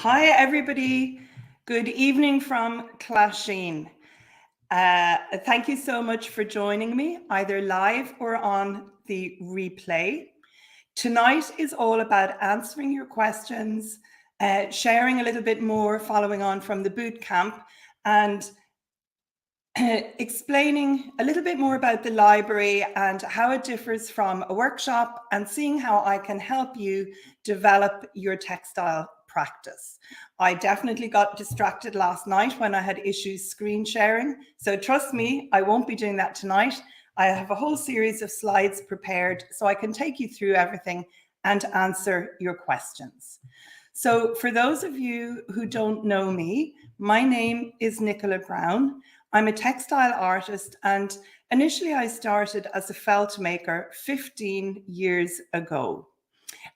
Hi, everybody. Good evening from Clasheen. Thank you so much for joining me, either live or on the replay. Tonight is all about answering your questions, sharing a little bit more following on from the bootcamp, and explaining a little bit more about the library and how it differs from a workshop, and seeing how I can help you develop your textile practice. I definitely got distracted last night when I had issues screen sharing. So trust me, I won't be doing that tonight. I have a whole series of slides prepared so I can take you through everything and answer your questions. So for those of you who don't know me, my name is Nicola Brown. I'm a textile artist, and initially I started as a felt maker 15 years ago.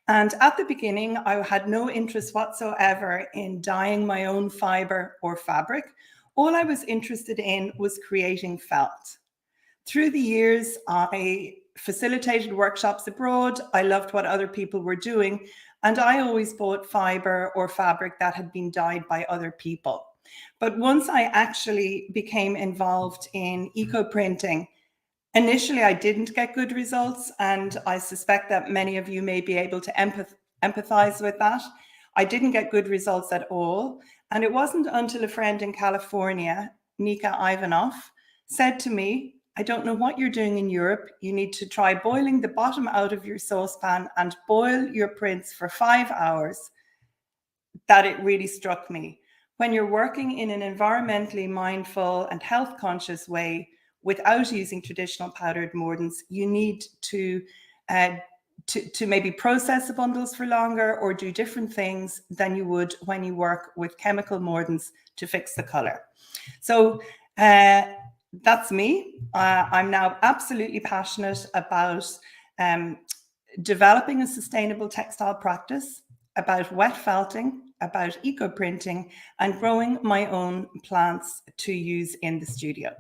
And at the beginning, I had no interest whatsoever in dyeing my own fiber or fabric. All I was interested in was creating felt. Through the years, I facilitated workshops abroad. I loved what other people were doing, and I always bought fiber or fabric that had been dyed by other people. But once I actually became involved in eco-printing, initially I didn't get good results, and I suspect that many of you may be able to empathize with that. I didn't get good results at all. And it wasn't until a friend in California, Nika Ivanov, said to me, "I don't know what you're doing in Europe. You need to try boiling the bottom out of your saucepan and boil your prints for 5 hours." That it really struck me. When you're working in an environmentally mindful and health conscious way without using traditional powdered mordants, you need to maybe process the bundles for longer or do different things than you would when you work with chemical mordants to fix the color. So that's me. I'm now absolutely passionate about developing a sustainable textile practice, about wet felting, about eco-printing, and growing my own plants to use in the studio.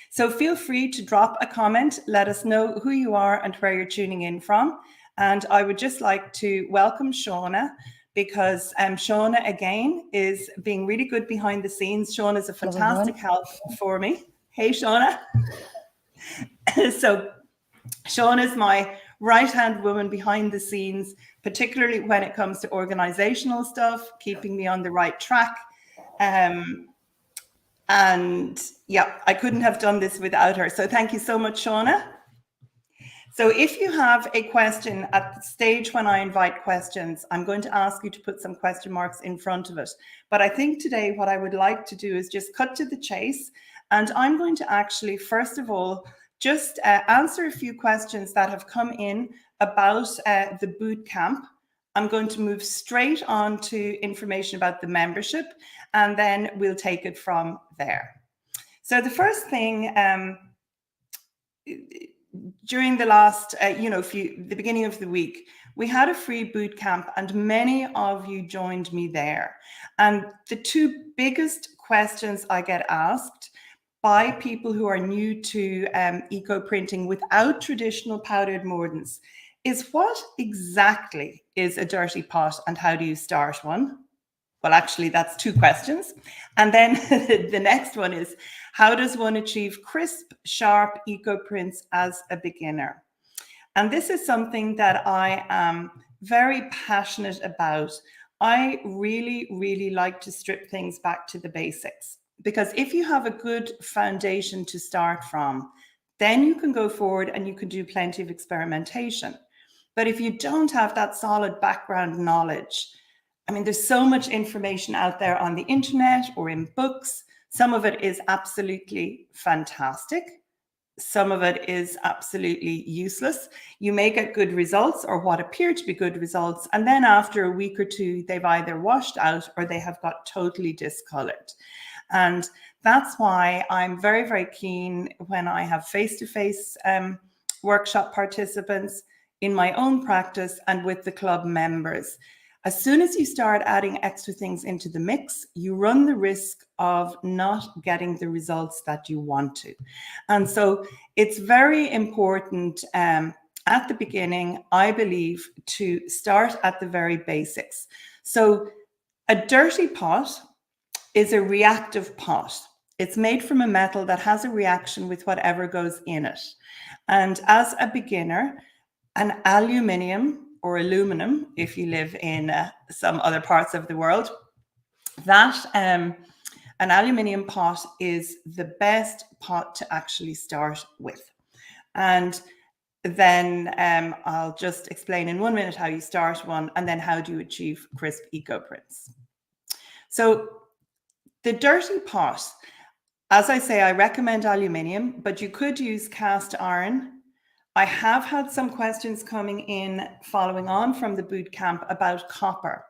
So feel free to drop a comment, let us know who you are and where you're tuning in from. And I would just like to welcome Shauna, because Shauna, again, is being really good behind the scenes. Shauna is a fantastic help for me. Hey, Shauna. So Shauna is my right-hand woman behind the scenes, particularly when it comes to organizational stuff, keeping me on the right track. And yeah, I couldn't have done this without her. So thank you so much, Shauna. So if you have a question at the stage when I invite questions, I'm going to ask you to put some question marks in front of it. But I think today what I would like to do is just cut to the chase. And I'm going to actually, first of all, just answer a few questions that have come in about the boot camp. I'm going to move straight on to information about the membership, and then we'll take it from there. So the first thing, during the last, the beginning of the week, we had a free boot camp, and many of you joined me there. And the two biggest questions I get asked by people who are new to eco-printing without traditional powdered mordants is, what exactly is a dirty pot and how do you start one? Well, actually, that's two questions. And then the next one is, how does one achieve crisp, sharp eco prints as a beginner? And this is something that I am very passionate about. I really, really like to strip things back to the basics, because if you have a good foundation to start from, then you can go forward and you can do plenty of experimentation. But if you don't have that solid background knowledge, I mean, there's so much information out there on the internet or in books. Some of it is absolutely fantastic. Some of it is absolutely useless. You may get good results, or what appear to be good results, and then after a week or two, they've either washed out or they have got totally discolored. And that's why I'm very, very keen when I have face-to-face workshop participants in my own practice and with the club members. As soon as you start adding extra things into the mix, you run the risk of not getting the results that you want to. And so it's very important at the beginning, I believe, to start at the very basics. So A dirty pot is a reactive pot. It's made from a metal that has a reaction with whatever goes in it. And as a beginner, an aluminium or aluminum, if you live in some other parts of the world, that an aluminium pot is the best pot to actually start with. And then I'll just explain in 1 minute how you start one, and then how do you achieve crisp eco prints. So the dirty pot, as I say, I recommend aluminium, but you could use cast iron. I have had some questions coming in following on from the bootcamp about copper.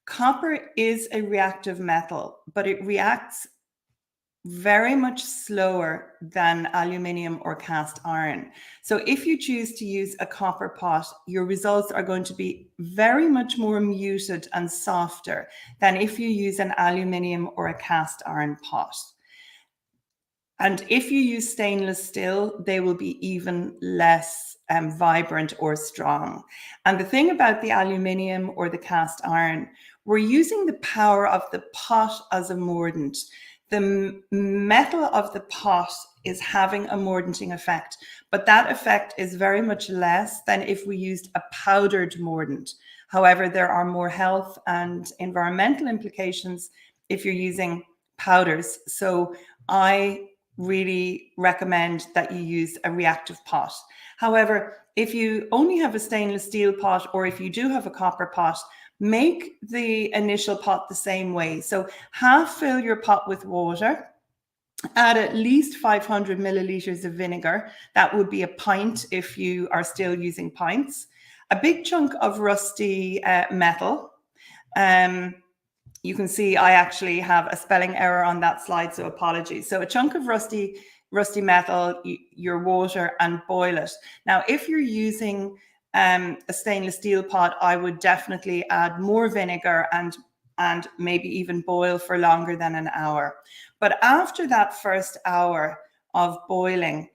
Copper is a reactive metal, but it reacts very much slower than aluminium or cast iron. So if you choose to use a copper pot, your results are going to be very much more muted and softer than if you use an aluminium or a cast iron pot. And if you use stainless steel, they will be even less vibrant or strong. And the thing about the aluminium or the cast iron, we're using the power of the pot as a mordant. The metal of the pot is having a mordanting effect, but that effect is very much less than if we used a powdered mordant. However, there are more health and environmental implications if you're using powders. So I really recommend that you use a reactive pot. However, if you only have a stainless steel pot, or if you do have a copper pot, make the initial pot the same way. So half fill your pot with water, add at least 500 milliliters of vinegar. That would be a pint if you are still using pints. A big chunk of rusty metal. You can see I actually have a spelling error on that slide, so apologies. So a chunk of rusty metal, your water, and boil it. Now, if you're using a stainless steel pot, I would definitely add more vinegar and maybe even boil for longer than an hour. But after that first hour of boiling,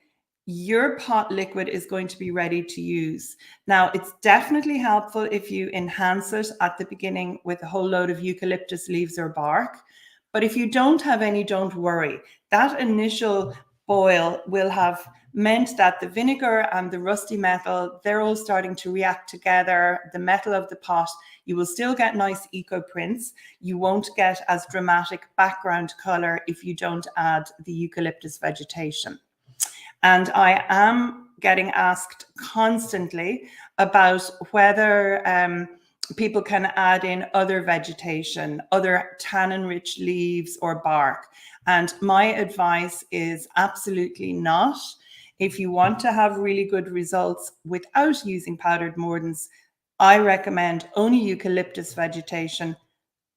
your pot liquid is going to be ready to use. Now, it's definitely helpful if you enhance it at the beginning with a whole load of eucalyptus leaves or bark. But if you don't have any, don't worry. That initial boil will have meant that the vinegar and the rusty metal, they're all starting to react together. The metal of the pot, you will still get nice eco prints. You won't get as dramatic background color if you don't add the eucalyptus vegetation. And I am getting asked constantly about whether people can add in other vegetation, other tannin-rich leaves or bark. And my advice is absolutely not. If you want to have really good results without using powdered mordants, I recommend only eucalyptus vegetation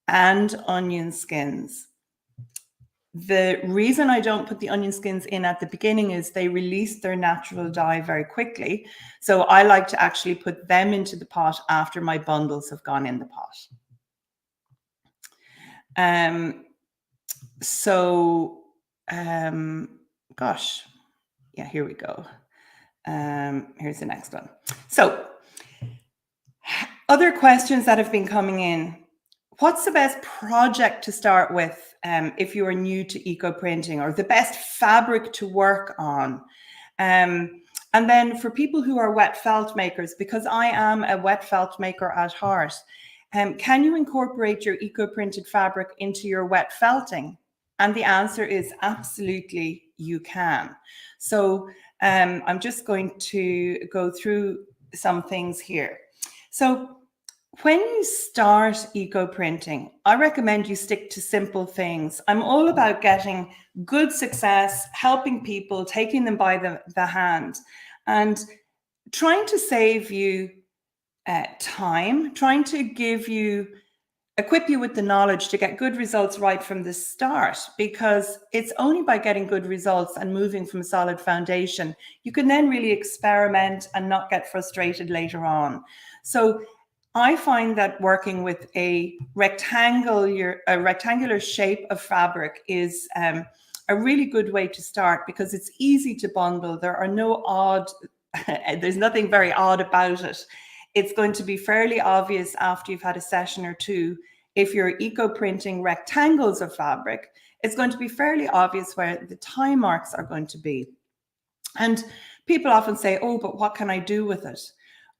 and onion skins. The reason I don't put the onion skins in at the beginning is they release their natural dye very quickly. So I like to actually put them into the pot after my bundles have gone in the pot. Gosh, yeah, here we go. Here's the next one. So other questions that have been coming in. What's the best project to start with if you are new to eco printing, or the best fabric to work on? And then for people who are wet felt makers, because I am a wet felt maker at heart, can you incorporate your eco printed fabric into your wet felting? And the answer is absolutely you can. So I'm just going to go through some things here. So when you start eco printing, I recommend you stick to simple things. I'm all about getting good success, helping people, taking them by the hand, and trying to save you time, trying to equip you with the knowledge to get good results right from the start, because it's only by getting good results and moving from a solid foundation, you can then really experiment and not get frustrated later on. So I find that working with a rectangular shape of fabric is a really good way to start, because it's easy to bundle. There are no there's nothing very odd about it. It's going to be fairly obvious after you've had a session or two if you're eco-printing rectangles of fabric, it's going to be fairly obvious where the tie marks are going to be. And people often say, oh, but what can I do with it?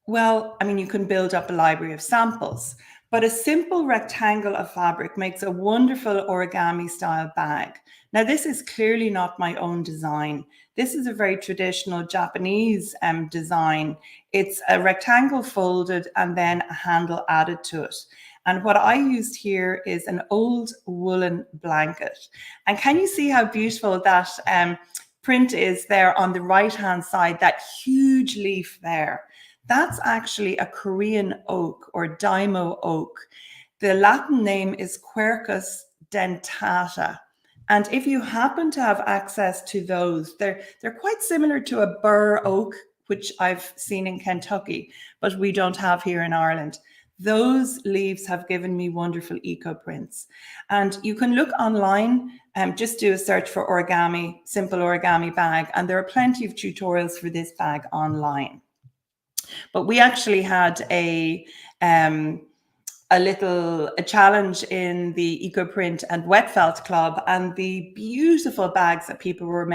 Well, I mean, you can build up a library of samples, but a simple rectangle of fabric makes a wonderful origami style bag. Now, this is clearly not my own design. This is a very traditional Japanese design. It's a rectangle folded and then a handle added to it. And what I used here is an old woolen blanket. And can you see how beautiful that print is there on the right-hand side, that huge leaf there? That's actually a Korean oak or Daimo oak. The Latin name is Quercus dentata. And if you happen to have access to those, they're quite similar to a bur oak, which I've seen in Kentucky, but we don't have here in Ireland. Those leaves have given me wonderful eco prints. And you can look online and just do a search for origami, simple origami bag, and there are plenty of tutorials for this bag online. But we actually had a challenge in the EcoPrint and Wet Felt Club, and the beautiful bags that people were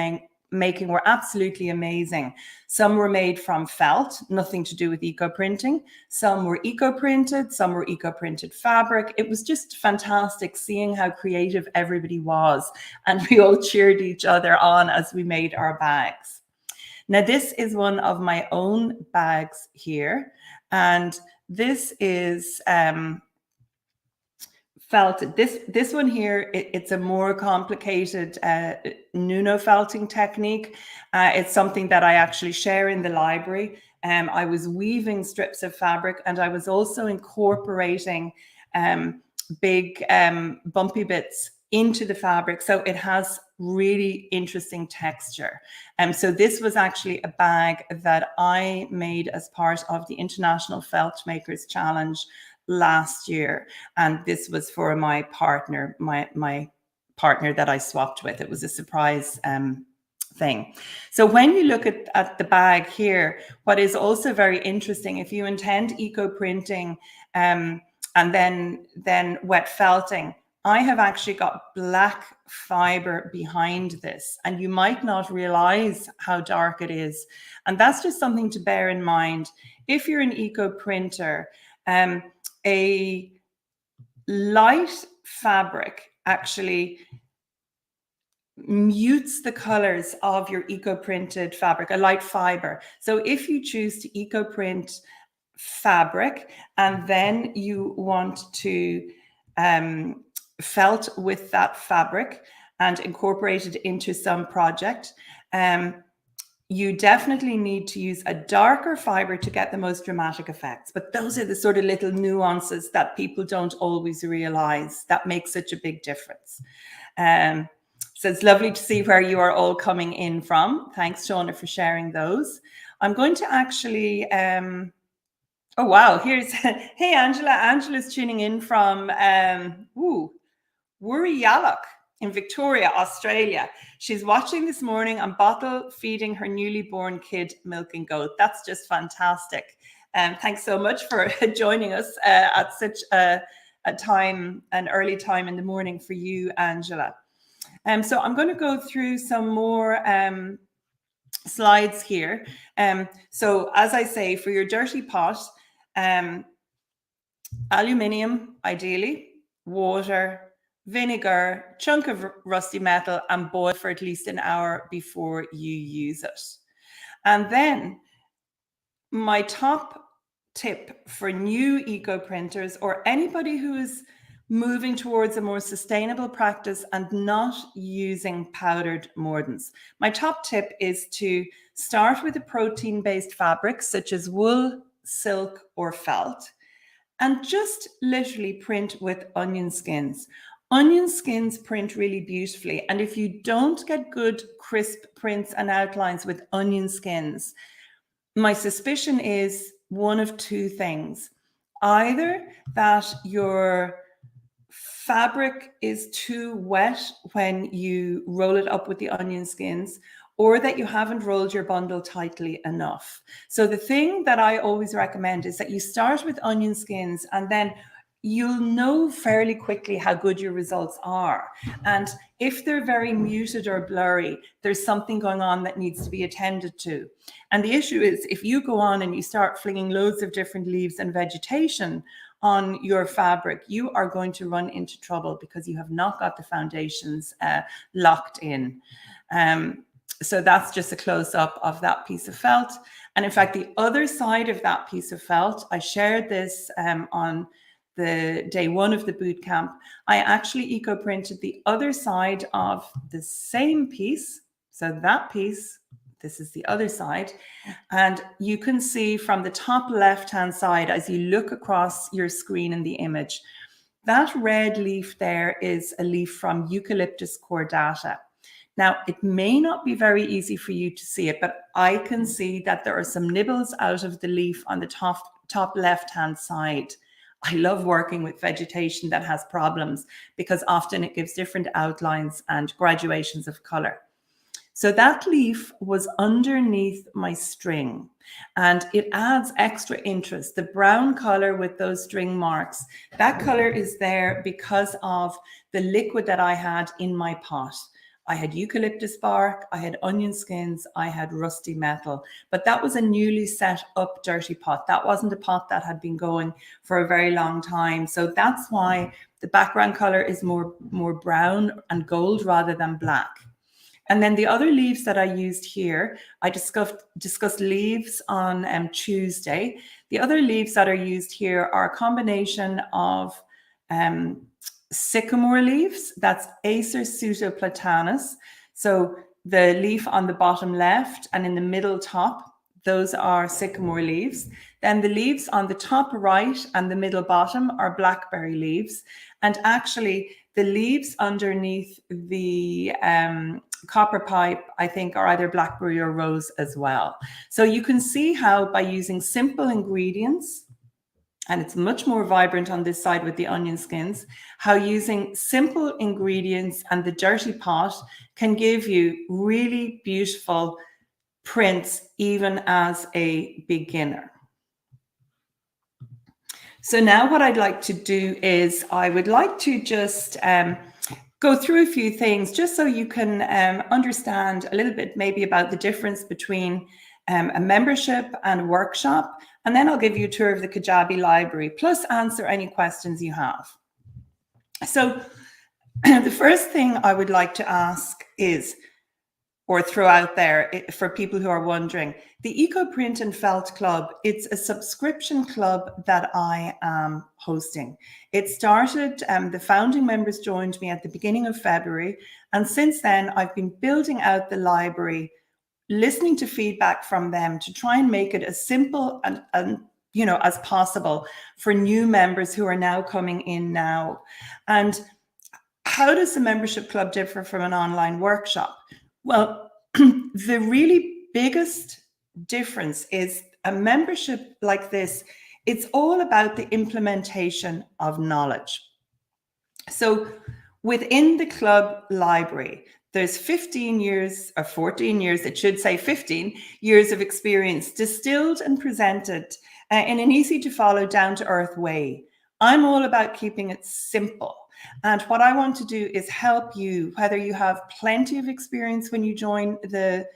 making were absolutely amazing. Some were made from felt, nothing to do with eco-printing. Some were eco-printed, some were eco-printed fabric. It was just fantastic seeing how creative everybody was, and we all cheered each other on as we made our bags. Now, this is one of my own bags here, and this is felt. This one here, it's a more complicated Nuno felting technique. It's something that I actually share in the library. I was weaving strips of fabric, and I was also incorporating big bumpy bits into the fabric, so it has really interesting texture. So this was actually a bag that I made as part of the International Felt Makers Challenge last year, and this was for my partner, my partner that I swapped with. It was a surprise thing. So when you look at the bag here, what is also very interesting, if you intend eco printing and then wet felting, I have actually got black fiber behind this, and you might not realize how dark it is. And that's just something to bear in mind. If you're an eco printer, a light fabric actually mutes the colors of your eco printed fabric, a light fiber. So if you choose to eco print fabric and then you want to felt with that fabric and incorporate it into some project, you definitely need to use a darker fiber to get the most dramatic effects. But those are the sort of little nuances that people don't always realize that make such a big difference. So it's lovely to see where you are all coming in from. Thanks, Shauna, for sharing those. I'm going to actually, oh, wow, here's, hey, Angela. Angela's tuning in from, Wurriyalloch in Victoria, Australia. She's watching this morning and bottle feeding her newly born kid milk and goat. That's just fantastic. Thanks so much for joining us at such an early time in the morning for you, Angela. So I'm going to go through some more slides here. So as I say, for your dirty pot, aluminium, ideally, water, vinegar, chunk of rusty metal, and boil for at least an hour before you use it. And then my top tip for new eco printers or anybody who is moving towards a more sustainable practice and not using powdered mordants. My top tip is to start with a protein-based fabric such as wool, silk, or felt, and just literally print with onion skins. Onion skins print really beautifully. And if you don't get good crisp prints and outlines with onion skins, my suspicion is one of two things. Either that your fabric is too wet when you roll it up with the onion skins, or that you haven't rolled your bundle tightly enough. So the thing that I always recommend is that you start with onion skins, and then you'll know fairly quickly how good your results are. And if they're very muted or blurry, there's something going on that needs to be attended to. And the issue is, if you go on and you start flinging loads of different leaves and vegetation on your fabric, you are going to run into trouble because you have not got the foundations locked in. So that's just a close-up of that piece of felt. And in fact, the other side of that piece of felt, I shared this on the day one of the boot camp. I actually eco-printed the other side of the same piece. So that piece, this is the other side. And you can see from the top left-hand side, as you look across your screen in the image, that red leaf there is a leaf from Eucalyptus cordata. Now, it may not be very easy for you to see it, but I can see that there are some nibbles out of the leaf on the top left-hand side. I love working with vegetation that has problems because often it gives different outlines and graduations of color. So that leaf was underneath my string, and it adds extra interest. The brown color with those string marks, that color is there because of the liquid that I had in my pot. I had eucalyptus bark, I had onion skins, I had rusty metal, but that was a newly set up dirty pot. That wasn't a pot that had been going for a very long time. So that's why the background color is more brown and gold rather than black. And then the other leaves that I used here, I discussed leaves on Tuesday. The other leaves that are used here are a combination of sycamore leaves, that's Acer pseudoplatanus. So the leaf on the bottom left and in the middle top, those are sycamore leaves. Then the leaves on the top right and the middle bottom are blackberry leaves. And actually the leaves underneath the copper pipe, I think, are either blackberry or rose as well. So you can see how by using simple ingredients, and it's much more vibrant on this side with the onion skins, how using simple ingredients and the dirty pot can give you really beautiful prints even as a beginner. So now what I'd like to do is I would like to just go through a few things just so you can understand a little bit maybe about the difference between a membership and a workshop. And then I'll give you a tour of the Kajabi library, plus answer any questions you have. So the first thing I would like to ask is, or throw out there for people who are wondering, the Eco Print and Felt Club, it's a subscription club that I am hosting. It started, the founding members joined me at the beginning of February. And since then, I've been building out the library, listening to feedback from them to try and make it as simple and as possible for new members who are now coming in now. And how does the membership club differ from an online workshop? Well, the really biggest difference is a membership like this. It's all about the implementation of knowledge. So within the club library, there's 15 years or 14 years, it should say 15 years of experience distilled and presented in an easy to follow, down to earth way. I'm all about keeping it simple. And what I want to do is help you, whether you have plenty of experience when you join the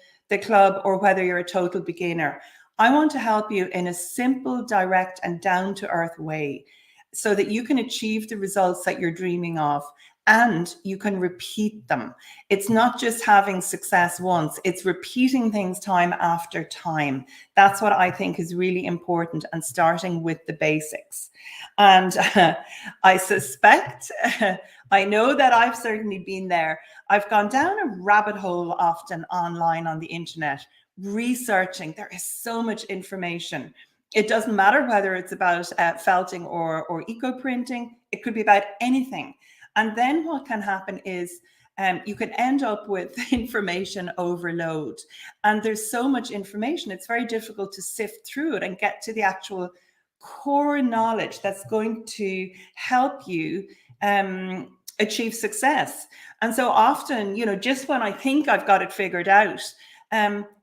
club or whether you're a total beginner. I want to help you in a simple, direct, and down to earth way so that you can achieve the results that you're dreaming of and you can repeat them. It's not just having success once, it's repeating things time after time. That's what I think is really important, and starting with the basics. And I suspect, I know that I've certainly been there. I've gone down a rabbit hole often online on the internet, researching. There is so much information. It doesn't matter whether it's about felting or eco-printing. It could be about anything. And then what can happen is you can end up with information overload. And there's so much information, it's very difficult to sift through it and get to the actual core knowledge that's going to help you achieve success. And so often, just when I think I've got it figured out,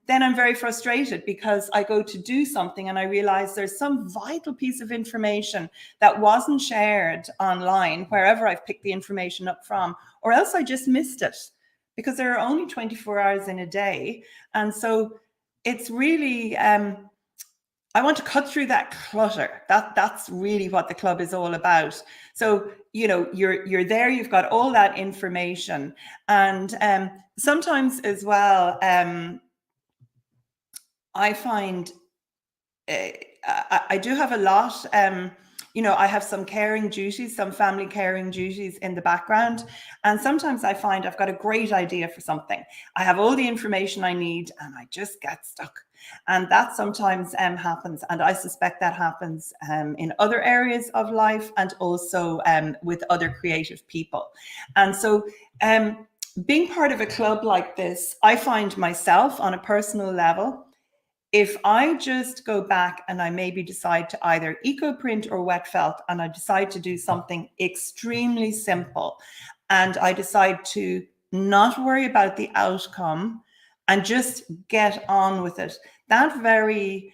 then I'm very frustrated because I go to do something and I realize there's some vital piece of information that wasn't shared online, wherever I've picked the information up from, or else I just missed it, because there are only 24 hours in a day. And so it's really, I want to cut through that clutter. That's really what the club is all about. So, you know, you're there, you've got all that information. And sometimes as well, I find I do have a lot, you know, I have some caring duties, some family caring duties in the background. And sometimes I find I've got a great idea for something. I have all the information I need and I just get stuck. And that sometimes happens. And I suspect that happens in other areas of life, and also with other creative people. And so being part of a club like this, I find myself on a personal level, if I just go back and I maybe decide to either eco print or wet felt, and I decide to do something extremely simple, and I decide to not worry about the outcome and just get on with it, that very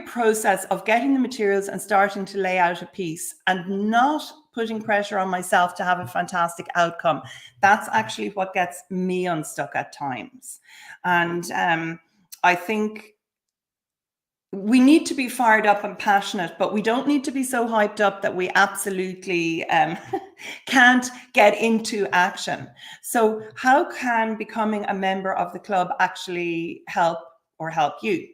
process of getting the materials and starting to lay out a piece and not putting pressure on myself to have a fantastic outcome, that's actually what gets me unstuck at times. And I think we need to be fired up and passionate, but we don't need to be so hyped up that we absolutely can't get into action. So how can becoming a member of the club actually help you?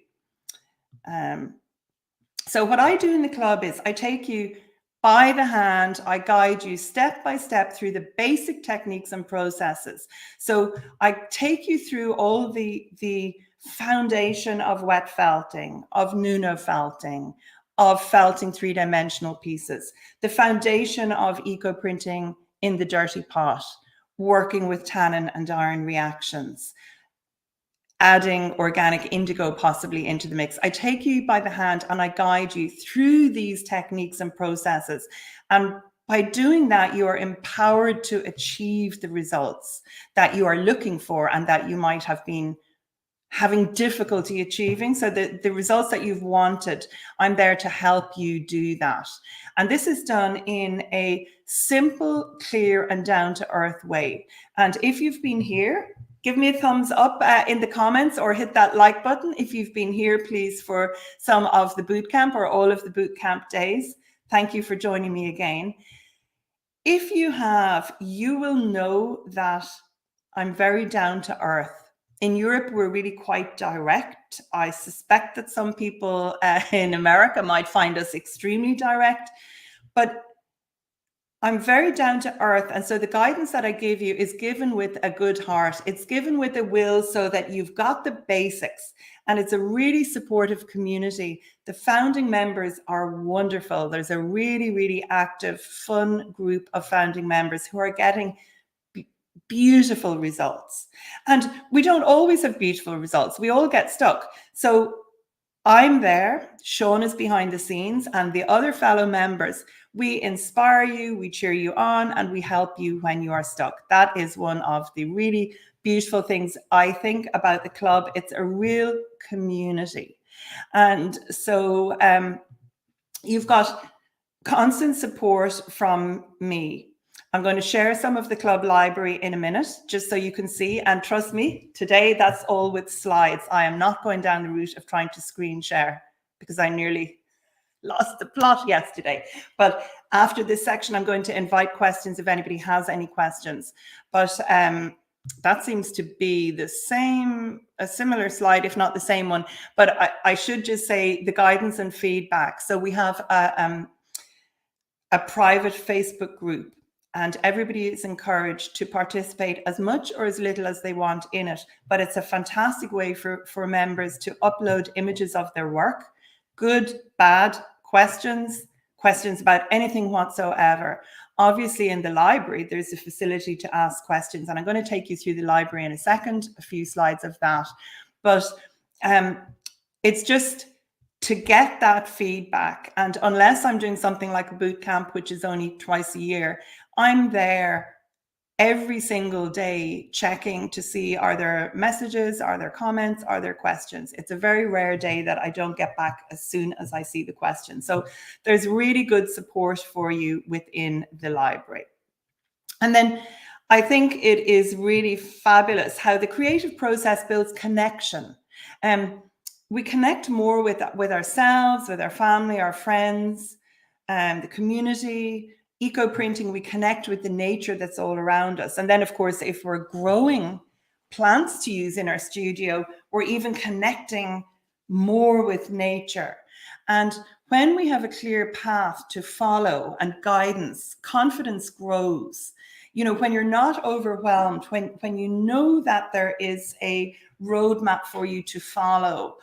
So what I do in the club is I take you by the hand, I guide you step by step through the basic techniques and processes. So I take you through all the foundation of wet felting, of Nuno felting, of felting three-dimensional pieces, the foundation of eco printing in the dirty pot, working with tannin and iron reactions, adding organic indigo possibly into the mix. I take you by the hand and I guide you through these techniques and processes. And by doing that, you are empowered to achieve the results that you are looking for and that you might have been having difficulty achieving. So the results that you've wanted, I'm there to help you do that. And this is done in a simple, clear, and down-to-earth way. And if you've been here, give me a thumbs up in the comments, or hit that like button if you've been here, please, for some of the bootcamp or all of the bootcamp days. Thank you for joining me again. If you have, you will know that I'm very down to earth. In Europe, we're really quite direct. I suspect that some people in America might find us extremely direct, but I'm very down to earth. And so the guidance that I give you is given with a good heart. It's given with a will, so that you've got the basics. And it's a really supportive community. The founding members are wonderful. There's a really, really active, fun group of founding members who are getting beautiful results. And we don't always have beautiful results. We all get stuck. So I'm there, Sean is behind the scenes, and the other fellow members, we inspire you, we cheer you on, and we help you when you are stuck. That is one of the really beautiful things I think about the club. It's a real community. And so you've got constant support from me. I'm going to share some of the club library in a minute, just so you can see. And trust me, today that's all with slides. I am not going down the route of trying to screen share, because I nearly lost the plot yesterday. But after this section, I'm going to invite questions if anybody has any questions. But that seems to be the same, a similar slide, if not the same one. But I should just say the guidance and feedback. So we have a private Facebook group, and everybody is encouraged to participate as much or as little as they want in it. But it's a fantastic way for members to upload images of their work, good, bad, questions about anything whatsoever. Obviously, in the library, there's a facility to ask questions, and I'm going to take you through the library in a second, a few slides of that. But it's just to get that feedback. And unless I'm doing something like a boot camp, which is only twice a year, I'm there every single day checking to see, are there messages, are there comments, are there questions? It's a very rare day that I don't get back as soon as I see the question. So there's really good support for you within the library. And then I think it is really fabulous how the creative process builds connection. We connect more with ourselves, with our family, our friends, the community. Eco-printing, we connect with the nature that's all around us. And then, of course, if we're growing plants to use in our studio, we're even connecting more with nature. And when we have a clear path to follow and guidance, confidence grows. You know, when you're not overwhelmed, when you know that there is a roadmap for you to follow,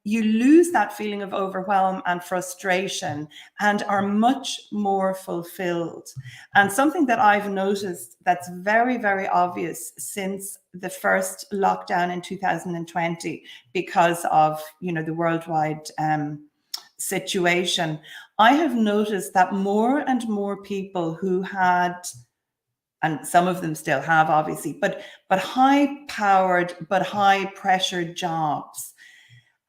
you lose that feeling of overwhelm and frustration and are much more fulfilled. And something that I've noticed that's very, very obvious since the first lockdown in 2020, because of, you know, the worldwide situation, I have noticed that more and more people who had, and some of them still have obviously, but high powered, but high pressure jobs,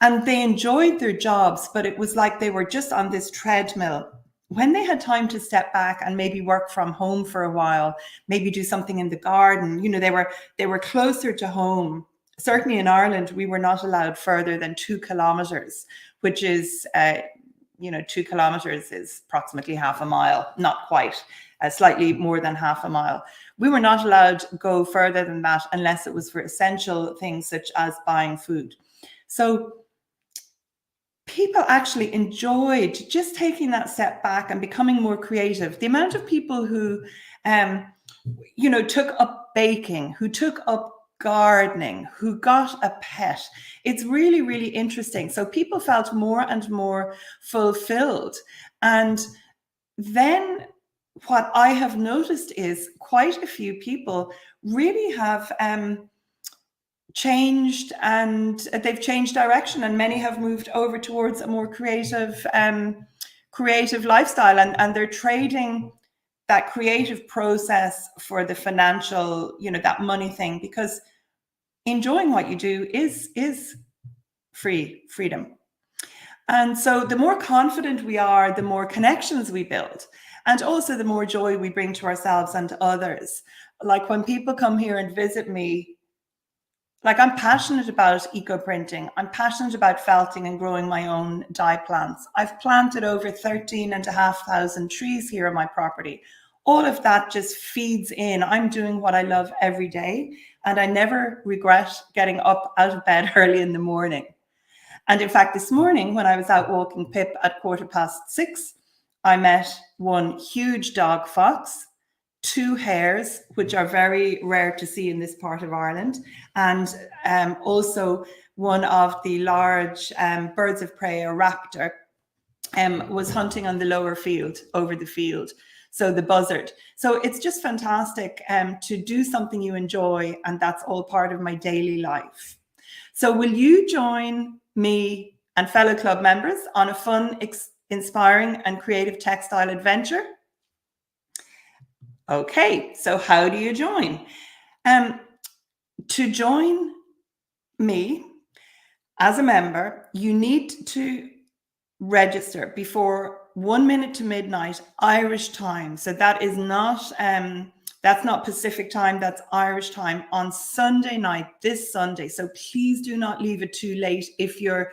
and they enjoyed their jobs, but it was like they were just on this treadmill. When they had time to step back and maybe work from home for a while, maybe do something in the garden, you know, they were closer to home. Certainly in Ireland, we were not allowed further than 2 kilometers, which is, 2 kilometers is approximately half a mile, not quite, slightly more than half a mile. We were not allowed to go further than that unless it was for essential things such as buying food. So people actually enjoyed just taking that step back and becoming more creative. The amount of people who, took up baking, who took up gardening, who got a pet, it's really, really interesting. So people felt more and more fulfilled. And then what I have noticed is quite a few people really have changed, and they've changed direction, and many have moved over towards a more creative lifestyle, and they're trading that creative process for the financial, that money thing, because enjoying what you do is freedom. And so the more confident we are, the more connections we build, and also the more joy we bring to ourselves and to others. Like when people come here and visit me, like I'm passionate about eco-printing. I'm passionate about felting and growing my own dye plants. I've planted over 13,500 trees here on my property. All of that just feeds in. I'm doing what I love every day, and I never regret getting up out of bed early in the morning. And in fact, this morning when I was out walking Pip at 6:15, I met one huge dog fox, 2 hares, which are very rare to see in this part of Ireland, and also one of the large birds of prey, a raptor, was hunting on the lower field, over the field. So the buzzard. So it's just fantastic to do something you enjoy, and that's all part of my daily life. So will you join me and fellow club members on a fun, inspiring and creative textile adventure? Okay, so how do you join? To join me as a member, you need to register before 1 minute to midnight Irish time. So that is not that's not Pacific time, that's Irish time, on Sunday night, this Sunday. So please do not leave it too late if you're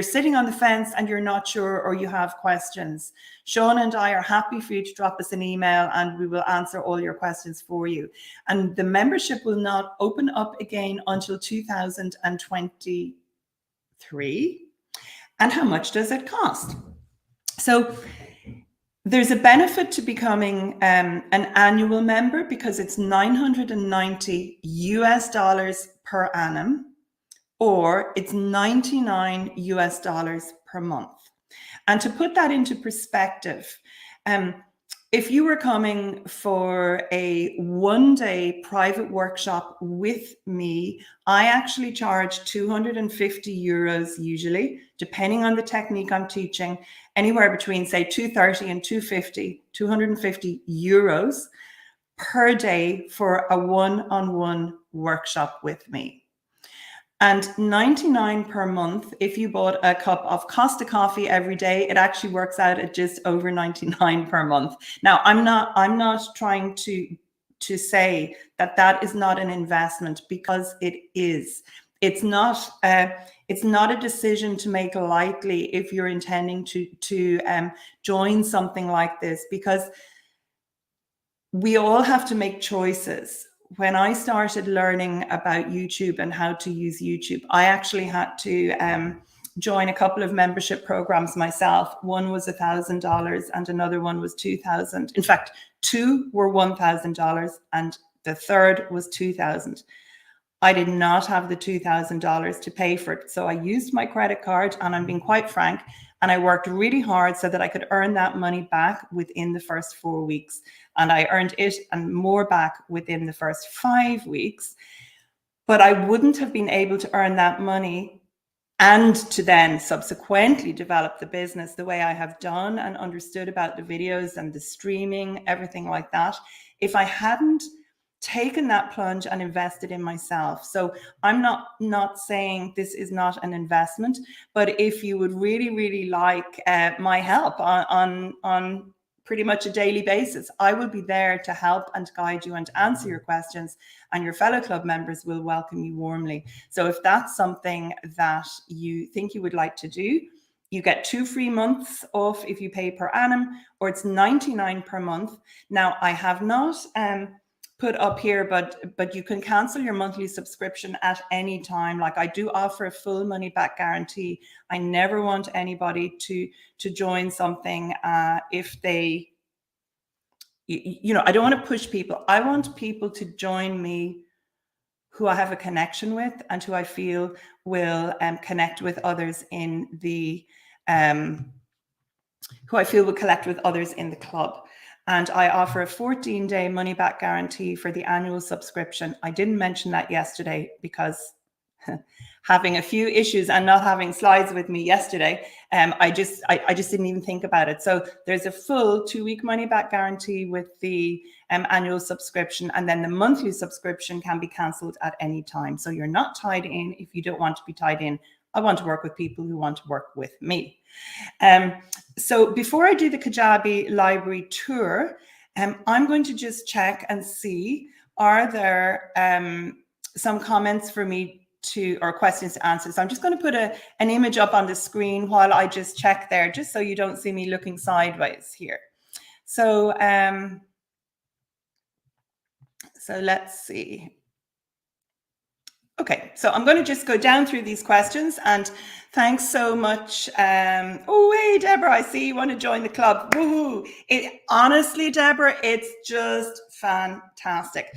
sitting on the fence and you're not sure, or you have questions. Sean and I are happy for you to drop us an email and we will answer all your questions for you. And the membership will not open up again until 2023. And how much does it cost? So there's a benefit to becoming an annual member, because it's $990 per annum, or it's $99 per month. And to put that into perspective, if you were coming for a 1-day private workshop with me, I actually charge €250 usually, depending on the technique I'm teaching, anywhere between say 230 and 250 euros. per day for a one-on-one workshop with me. And 99 per month, if you bought a cup of Costa coffee every day, it actually works out at just over 99 per month. Now, I'm not trying to say that that is not an investment, because it is. It's not a decision to make lightly if you're intending to join something like this, because we all have to make choices. When I started learning about YouTube and how to use YouTube, I actually had to join a couple of membership programs myself. One was $1,000 and another one was $2,000. In fact, two were $1,000 and the third was $2,000. I did not have the $2,000 to pay for it. So I used my credit card, and I'm being quite frank, and I worked really hard so that I could earn that money back within the first 4 weeks. And I earned it and more back within the first 5 weeks. But I wouldn't have been able to earn that money and to then subsequently develop the business the way I have done and understood about the videos and the streaming, everything like that, if I hadn't taken that plunge and invested in myself. So I'm not saying this is not an investment, but if you would really like my help on pretty much a daily basis, I will be there to help and guide you and answer your questions, and your fellow club members will welcome you warmly. So if that's something that you think you would like to do, you get 2 free months off if you pay per annum, or it's 99 per month. Now, I have not put up here, but you can cancel your monthly subscription at any time. Like, I do offer a full money back guarantee. I never want anybody to join something if they, I don't want to push people. I want people to join me who I have a connection with and who I feel will connect with others in the club. And I offer a 14-day money-back guarantee for the annual subscription. I didn't mention that yesterday because having a few issues and not having slides with me yesterday, I just didn't even think about it. So there's a full 2-week money-back guarantee with the annual subscription, and then the monthly subscription can be cancelled at any time. So you're not tied in if you don't want to be tied in. I want to work with people who want to work with me. So before I do the Kajabi library tour, I'm going to just check and see, are there some comments for me or questions to answer? So I'm just going to put an image up on the screen while I just check there, just so you don't see me looking sideways here. So, so let's see. Okay, so I'm going to just go down through these questions, and thanks so much. Oh, hey, Deborah, I see you want to join the club. Woohoo! Honestly, Deborah, it's just fantastic.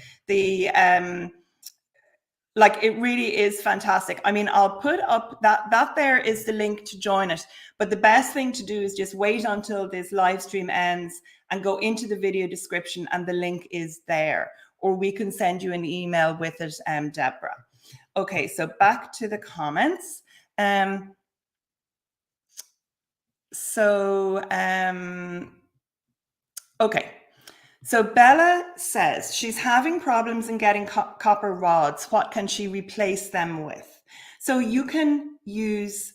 Like, it really is fantastic. I mean, I'll put up that there is the link to join it, but the best thing to do is just wait until this live stream ends and go into the video description, and the link is there, or we can send you an email with it, Deborah. Okay, so back to the comments. Okay. So Bella says she's having problems in getting copper rods. What can she replace them with? So you can use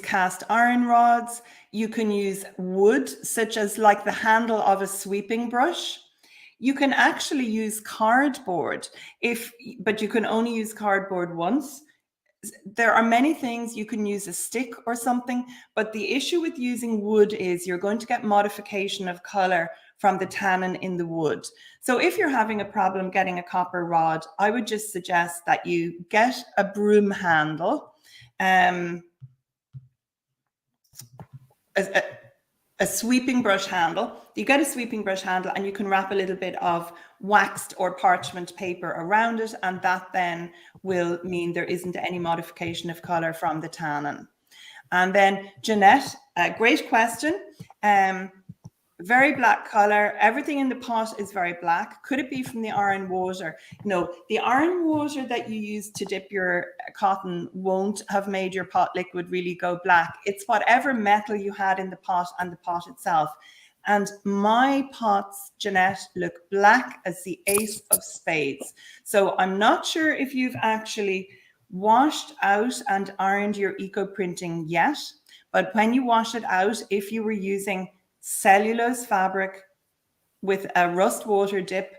cast iron rods. You can use wood, such as like the handle of a sweeping brush. You can actually use cardboard, but you can only use cardboard once. There are many things. You can use a stick or something, but the issue with using wood is you're going to get modification of color from the tannin in the wood. So if you're having a problem getting a copper rod, I would just suggest that you get a broom handle, a sweeping brush handle. You get a sweeping brush handle, and you can wrap a little bit of waxed or parchment paper around it, and that then will mean there isn't any modification of color from the tannin. And then Jeanette, great question. Very black color. Everything in the pot is very black. Could it be from the iron water? No, the iron water that you use to dip your cotton won't have made your pot liquid really go black. It's whatever metal you had in the pot and the pot itself. And my pots, Jeanette, look black as the ace of spades. So I'm not sure if you've actually washed out and ironed your eco printing yet, but when you wash it out, if you were using cellulose fabric with a rust water dip,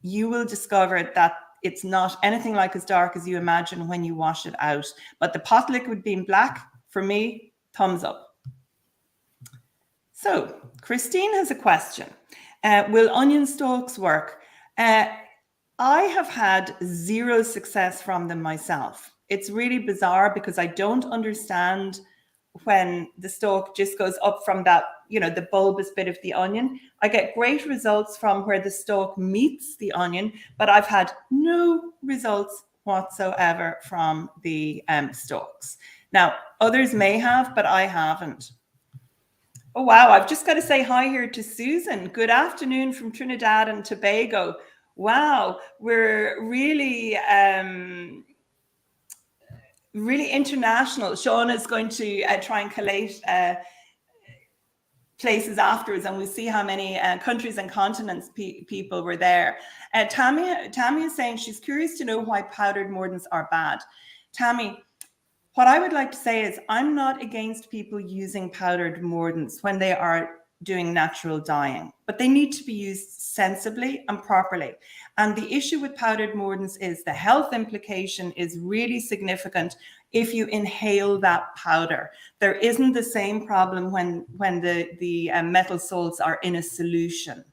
you will discover that it's not anything like as dark as you imagine when you wash it out. But the pot liquid being black, for me, thumbs up. So Christine has a question. Will onion stalks work? I have had zero success from them myself. It's really bizarre because I don't understand when the stalk just goes up from that, you know, the bulbous bit of the onion. I get great results from where the stalk meets the onion, but I've had no results whatsoever from the stalks. Now, others may have, but I haven't. Oh, wow. I've just got to say hi here to Susan. Good afternoon from Trinidad and Tobago. Wow. We're really, really international. Shauna is going to try and collate places afterwards, and we'll see how many countries and continents people were there. Tammy is saying she's curious to know why powdered mordants are bad. Tammy, what I would like to say is I'm not against people using powdered mordants when they are doing natural dyeing, but they need to be used sensibly and properly. And the issue with powdered mordants is the health implication is really significant if you inhale that powder. There isn't the same problem when the metal salts are in a solution.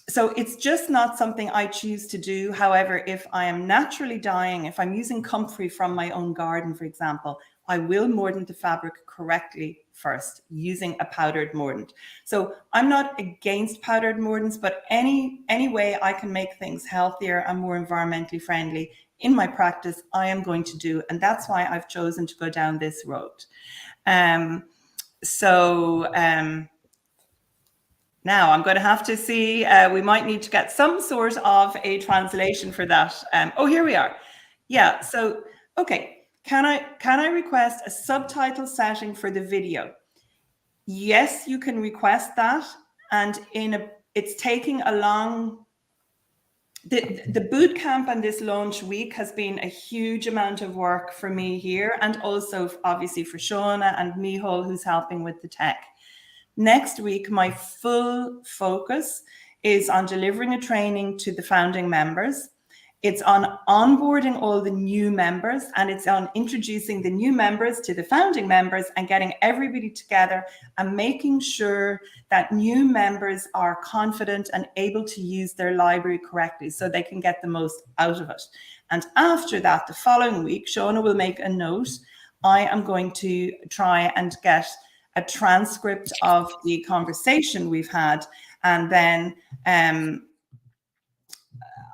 So it's just not something I choose to do. However, if I am naturally dyeing, if I'm using comfrey from my own garden, for example, I will mordant the fabric correctly first using a powdered mordant. So I'm not against powdered mordants, but any way I can make things healthier and more environmentally friendly in my practice, I am going to do. And that's why I've chosen to go down this road. Now I'm going to have to see, we might need to get some sort of a translation for that. Oh, here we are. Yeah, so, okay. Can I request a subtitle setting for the video? Yes, you can request that. And it's taking a long, the boot camp and this launch week has been a huge amount of work for me here, and also obviously for Shauna and Mihal, who's helping with the tech. Next week, my full focus is on delivering a training to the founding members. It's on onboarding all the new members, and it's on introducing the new members to the founding members and getting everybody together and making sure that new members are confident and able to use their library correctly so they can get the most out of it. And after that, the following week, Shauna will make a note. I am going to try and get a transcript of the conversation we've had, and then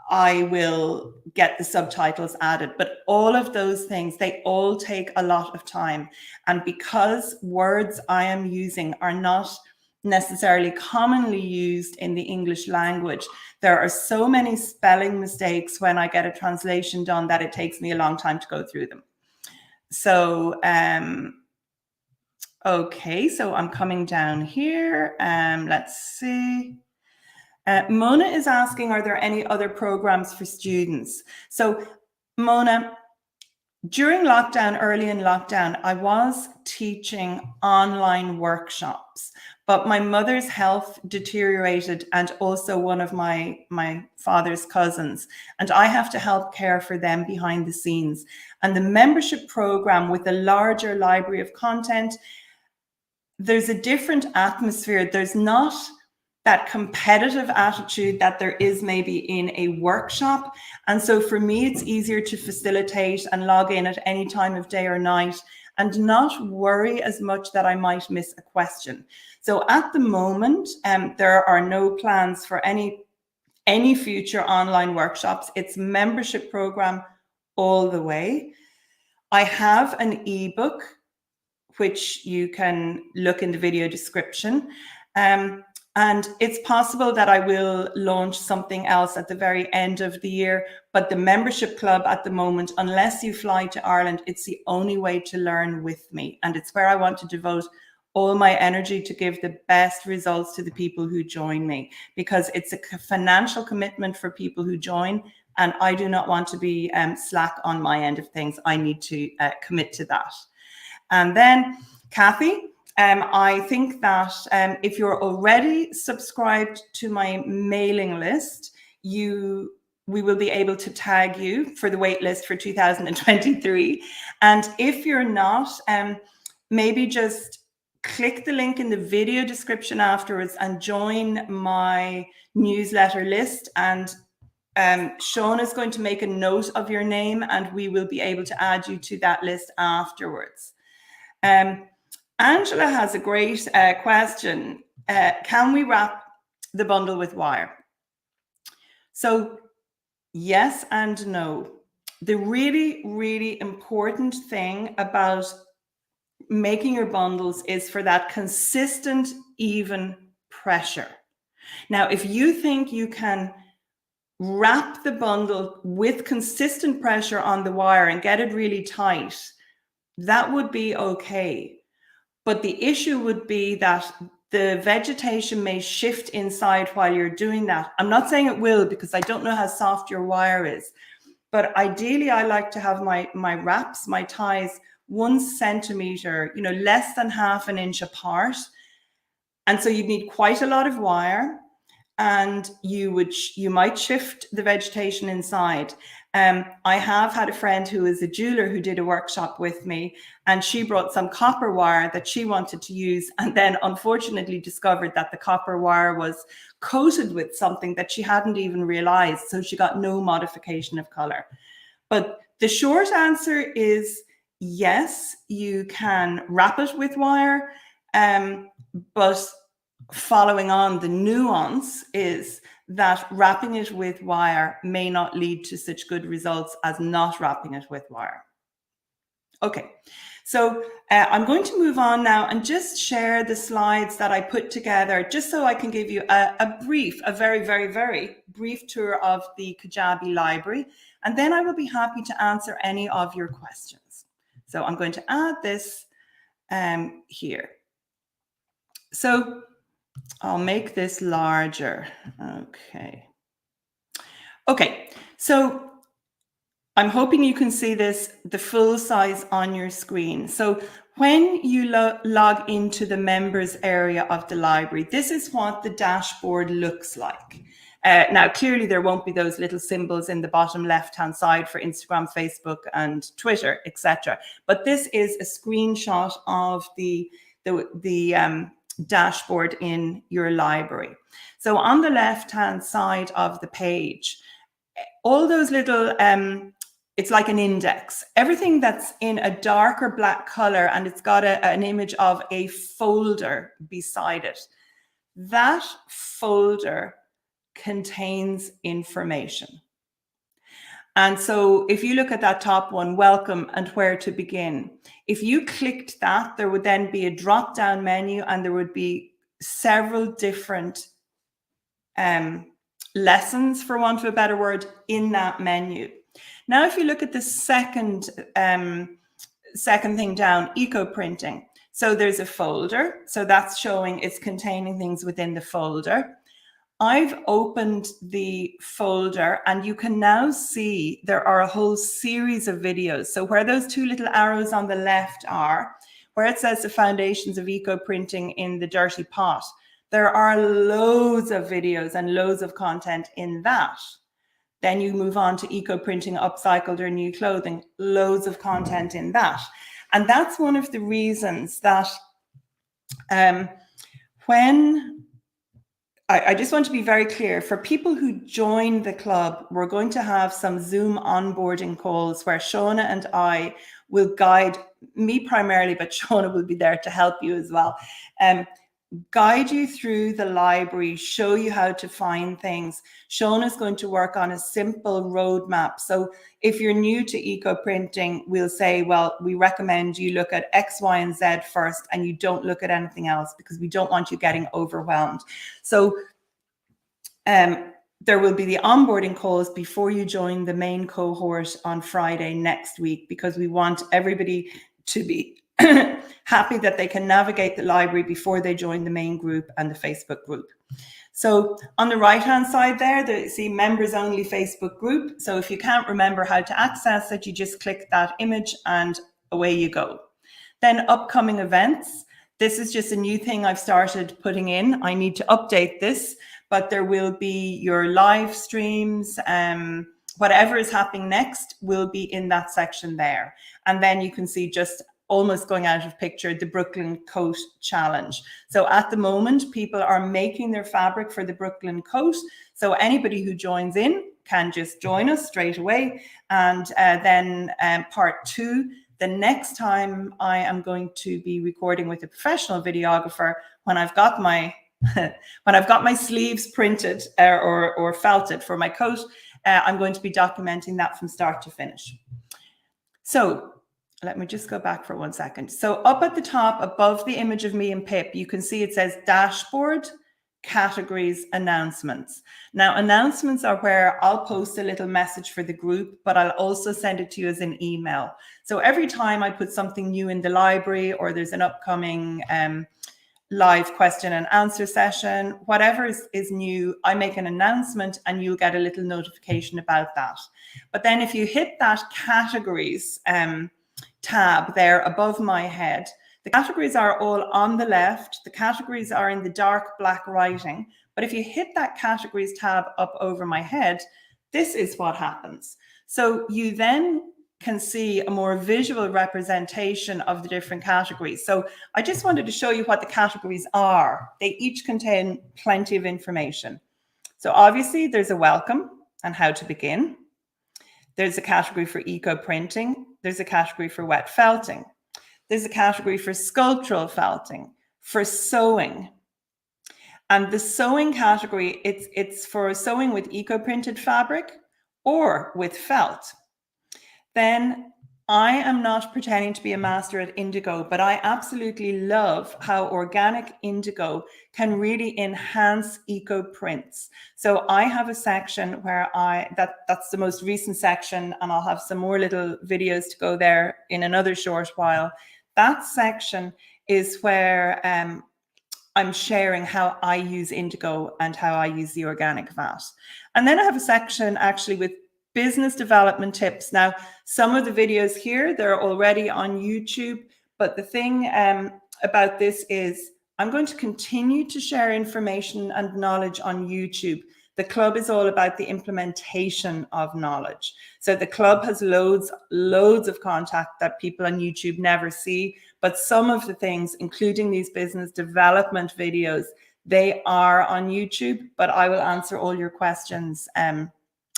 I will get the subtitles added. But all of those things, they all take a lot of time. And because words I am using are not necessarily commonly used in the English language, there are so many spelling mistakes when I get a translation done that it takes me a long time to go through them. So, okay, so I'm coming down here. Let's see. Mona is asking, are there any other programs for students? So Mona, during lockdown, early in lockdown, I was teaching online workshops, but my mother's health deteriorated, and also one of my father's cousins, and I have to help care for them behind the scenes. And the membership program with a larger library of content, there's a different atmosphere. There's not that competitive attitude that there is maybe in a workshop. And so for me, it's easier to facilitate and log in at any time of day or night and not worry as much that I might miss a question. So at the moment, there are no plans for any future online workshops. It's membership program all the way. I have an ebook, which you can look in the video description. And it's possible that I will launch something else at the very end of the year, but the membership club at the moment, unless you fly to Ireland, it's the only way to learn with me. And it's where I want to devote all my energy to give the best results to the people who join me, because it's a financial commitment for people who join, and I do not want to be slack on my end of things. I need to commit to that. And then Kathy, I think that if you're already subscribed to my mailing list, we will be able to tag you for the wait list for 2023. And if you're not, maybe just click the link in the video description afterwards and join my newsletter list. And Sean is going to make a note of your name, and we will be able to add you to that list afterwards. Angela has a great question. Can we wrap the bundle with wire? So yes and no. The really, really important thing about making your bundles is for that consistent, even pressure. Now, if you think you can wrap the bundle with consistent pressure on the wire and get it really tight, that would be okay. But the issue would be that the vegetation may shift inside while you're doing that. I'm not saying it will, because I don't know how soft your wire is. But ideally, I like to have my wraps, my ties, 1 centimeter, less than ½ an inch apart. And so you need quite a lot of wire, and you might shift the vegetation inside. I have had a friend who is a jeweler who did a workshop with me, and she brought some copper wire that she wanted to use, and then unfortunately discovered that the copper wire was coated with something that she hadn't even realized. So she got no modification of color. But the short answer is yes, you can wrap it with wire, but following on, the nuance is that wrapping it with wire may not lead to such good results as not wrapping it with wire. Okay, so I'm going to move on now and just share the slides that I put together, just so I can give you a very, very, very brief tour of the Kajabi library, and then I will be happy to answer any of your questions. So I'm going to add this here. So I'll make this larger. Okay, so I'm hoping you can see this, the full size on your screen. So when you log into the members area of the library, this is what the dashboard looks like. Now, clearly there won't be those little symbols in the bottom left-hand side for Instagram, Facebook, and Twitter, etc. But this is a screenshot of the dashboard in your library. So on the left-hand side of the page, all those little, it's like an index. Everything that's in a darker black color and it's got an image of a folder beside it, that folder contains information. And so if you look at that top one, welcome and where to begin, if you clicked that, there would then be a drop-down menu and there would be several different lessons, for want of a better word, in that menu. Now, if you look at the second thing down, eco printing. So there's a folder. So that's showing it's containing things within the folder. I've opened the folder and you can now see there are a whole series of videos. So where those 2 little arrows on the left are, where it says the foundations of eco printing in the dirty pot, there are loads of videos and loads of content in that. Then you move on to eco printing, upcycled or new clothing, loads of content in that. And that's one of the reasons that I just want to be very clear, for people who join the club, we're going to have some Zoom onboarding calls where Shauna and I will guide, me primarily, but Shauna will be there to help you as well, guide you through the library, show you how to find things. Shauna is going to work on a simple roadmap. So if you're new to eco printing, we'll say, well, we recommend you look at X, Y, and Z first, and you don't look at anything else because we don't want you getting overwhelmed. So there will be the onboarding calls before you join the main cohort on Friday next week, because we want everybody to be happy that they can navigate the library before they join the main group and the Facebook group. So on the right-hand side there, you see members only Facebook group. So if you can't remember how to access it, you just click that image and away you go. Then upcoming events. This is just a new thing I've started putting in. I need to update this, but there will be your live streams, whatever is happening next will be in that section there. And then you can see, just almost going out of picture, the Brooklyn Coat Challenge. So at the moment, people are making their fabric for the Brooklyn Coat. So anybody who joins in can just join us straight away. And then part 2, the next time I am going to be recording with a professional videographer, when I've got my sleeves printed or felted for my coat, I'm going to be documenting that from start to finish. So let me just go back for 1 second. So up at the top above the image of me and Pip, you can see it says dashboard, categories, announcements. Now, announcements are where I'll post a little message for the group, but I'll also send it to you as an email. So every time I put something new in the library, or there's an upcoming live question and answer session, whatever is new, I make an announcement and you'll get a little notification about that. But then if you hit that categories tab there above my head, the categories are all on the left. The categories are in the dark black writing. But if you hit that categories tab up over my head, this is what happens. So you then can see a more visual representation of the different categories. So I just wanted to show you what the categories are. They each contain plenty of information. So obviously there's a welcome and how to begin. There's a category for eco printing. There's a category for wet felting. There's a category for sculptural felting, for sewing. And the sewing category, it's for sewing with eco printed fabric or with felt. Then I am not pretending to be a master at indigo, but I absolutely love how organic indigo can really enhance eco prints. So I have a section where that's the most recent section, and I'll have some more little videos to go there in another short while. That section is where I'm sharing how I use indigo and how I use the organic vat. And then I have a section actually with business development tips. Now, some of the videos here, they're already on YouTube, but the thing about this is I'm going to continue to share information and knowledge on YouTube. The club is all about the implementation of knowledge. So the club has loads of content that people on YouTube never see, but some of the things, including these business development videos, they are on YouTube, but I will answer all your questions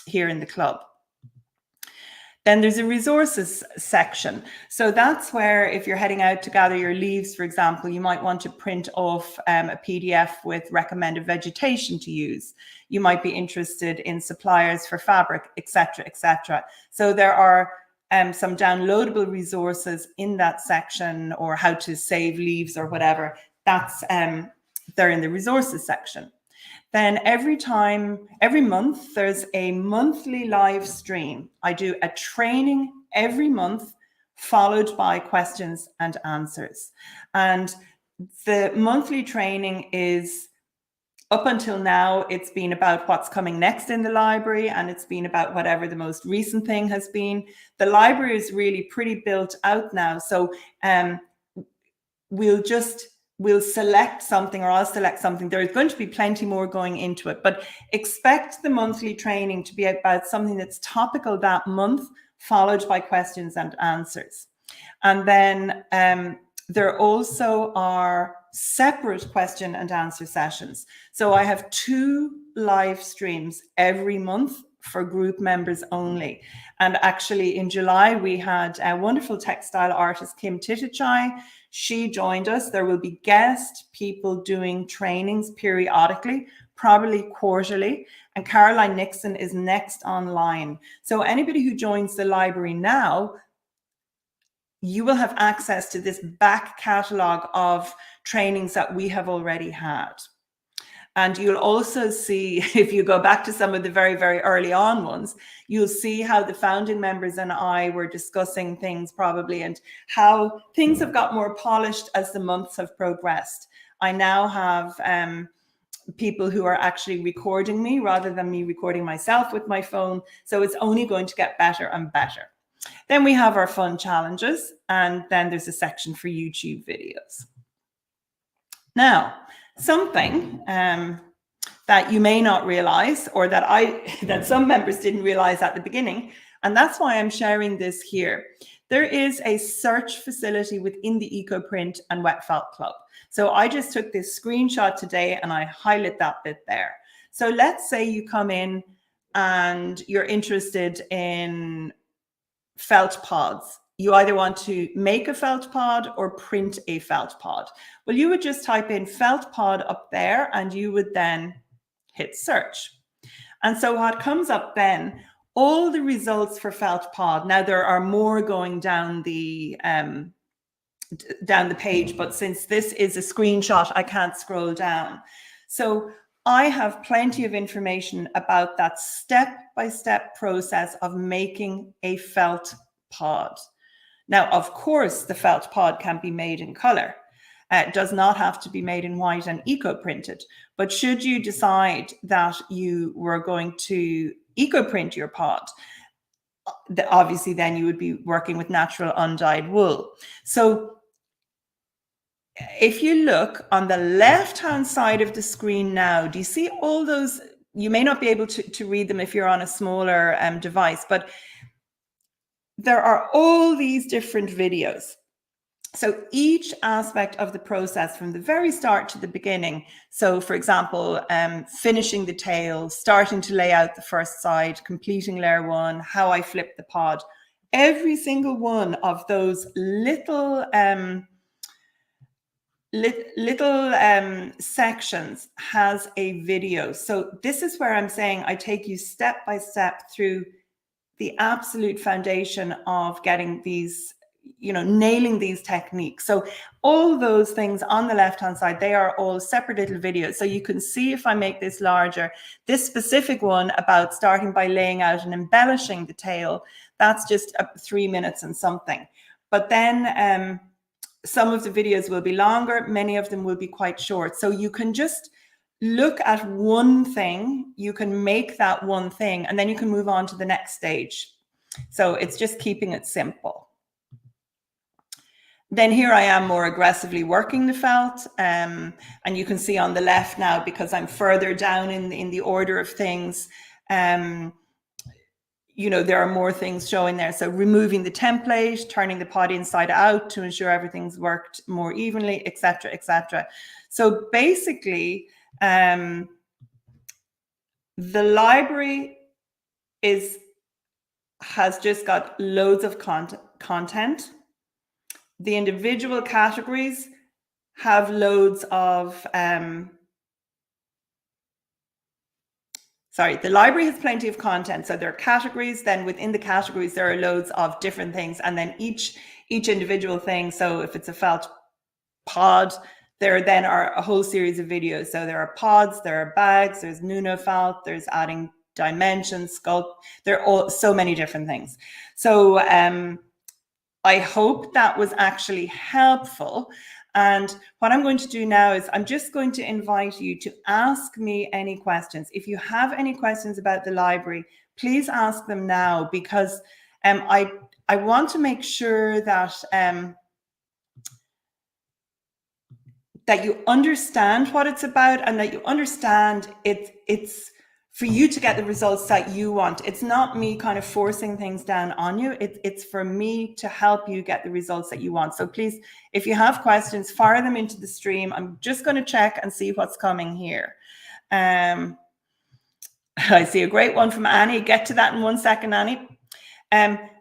here in the club. Then there's a resources section. So that's where if you're heading out to gather your leaves, for example, you might want to print off a PDF with recommended vegetation to use. You might be interested in suppliers for fabric, etc., etc. So there are some downloadable resources in that section, or how to save leaves or whatever. That's they're in the resources section. Then every month, there's a monthly live stream. I do a training every month, followed by questions and answers. And the monthly training is, up until now, it's been about what's coming next in the library, and it's been about whatever the most recent thing has been. The library is really pretty built out now. So we'll select something, or I'll select something. There's going to be plenty more going into it, but expect the monthly training to be about something that's topical that month, followed by questions and answers. And then there also are separate question and answer sessions. So I have 2 live streams every month for group members only. And actually in July, we had a wonderful textile artist, Kim Titichai. She joined us. There will be guest people doing trainings periodically, probably quarterly. And Caroline Nixon is next online. So anybody who joins the library now, you will have access to this back catalogue of trainings that we have already had. And you'll also see, if you go back to some of the very, very early on ones, you'll see how the founding members and I were discussing things probably, and how things have got more polished as the months have progressed. I now have people who are actually recording me rather than me recording myself with my phone. So it's only going to get better and better. Then we have our fun challenges, and then there's a section for YouTube videos. Now, something that you may not realize, or that some members didn't realize at the beginning, and that's why I'm sharing this here. There is a search facility within the EcoPrint and Wet Felt Club. So I just took this screenshot today and I highlight that bit there. So let's say you come in and you're interested in felt pods. You either want to make a felt pod or print a felt pod. Well, you would just type in felt pod up there and you would then hit search. And so what comes up then, all the results for felt pod. Now there are more going down the page, but since this is a screenshot, I can't scroll down. So I have plenty of information about that step-by-step process of making a felt pod. Now, of course, the felt pod can be made in color. It does not have to be made in white and eco-printed. But should you decide that you were going to eco-print your pod, obviously then you would be working with natural undyed wool. So if you look on the left-hand side of the screen now, do you see all those? You may not be able to read them if you're on a smaller device, but there are all these different videos. So each aspect of the process from the very start to the beginning. So for example, finishing the tail, starting to lay out the first side, completing layer one, how I flip the pod, every single one of those little sections has a video. So this is where I'm saying I take you step by step through the absolute foundation of getting these, nailing these techniques. So all those things on the left-hand side, they are all separate little videos. So you can see, if I make this larger, this specific one about starting by laying out and embellishing the tail, that's just 3 minutes and something. But then some of the videos will be longer, many of them will be quite short. So you can just look at one thing, you can make that one thing, and then you can move on to the next stage. So it's just keeping it simple. Then here I am more aggressively working the felt, and you can see on the left now, because I'm further down in the order of things, there are more things showing there. So removing the template, turning the pod inside out to ensure everything's worked more evenly, etc., etc. So basically, the library has just got loads of content. The individual categories have loads of the library has plenty of content. So there are categories, then within the categories there are loads of different things, and then each individual thing. So if it's a felt pod, there then are a whole series of videos. So there are pods, there are bags, there's Nuno felt, there's adding dimensions, sculpt. There are all so many different things. So I hope that was actually helpful. And what I'm going to do now is I'm just going to invite you to ask me any questions. If you have any questions about the library, please ask them now, because I want to make sure that that you understand what it's about, and that you understand it's for you to get the results that you want. It's not me kind of forcing things down on you. It's for me to help you get the results that you want. So please, if you have questions, fire them into the stream. I'm just going to check and see what's coming here. I see a great one from Annie. Get to that in 1 second, Annie.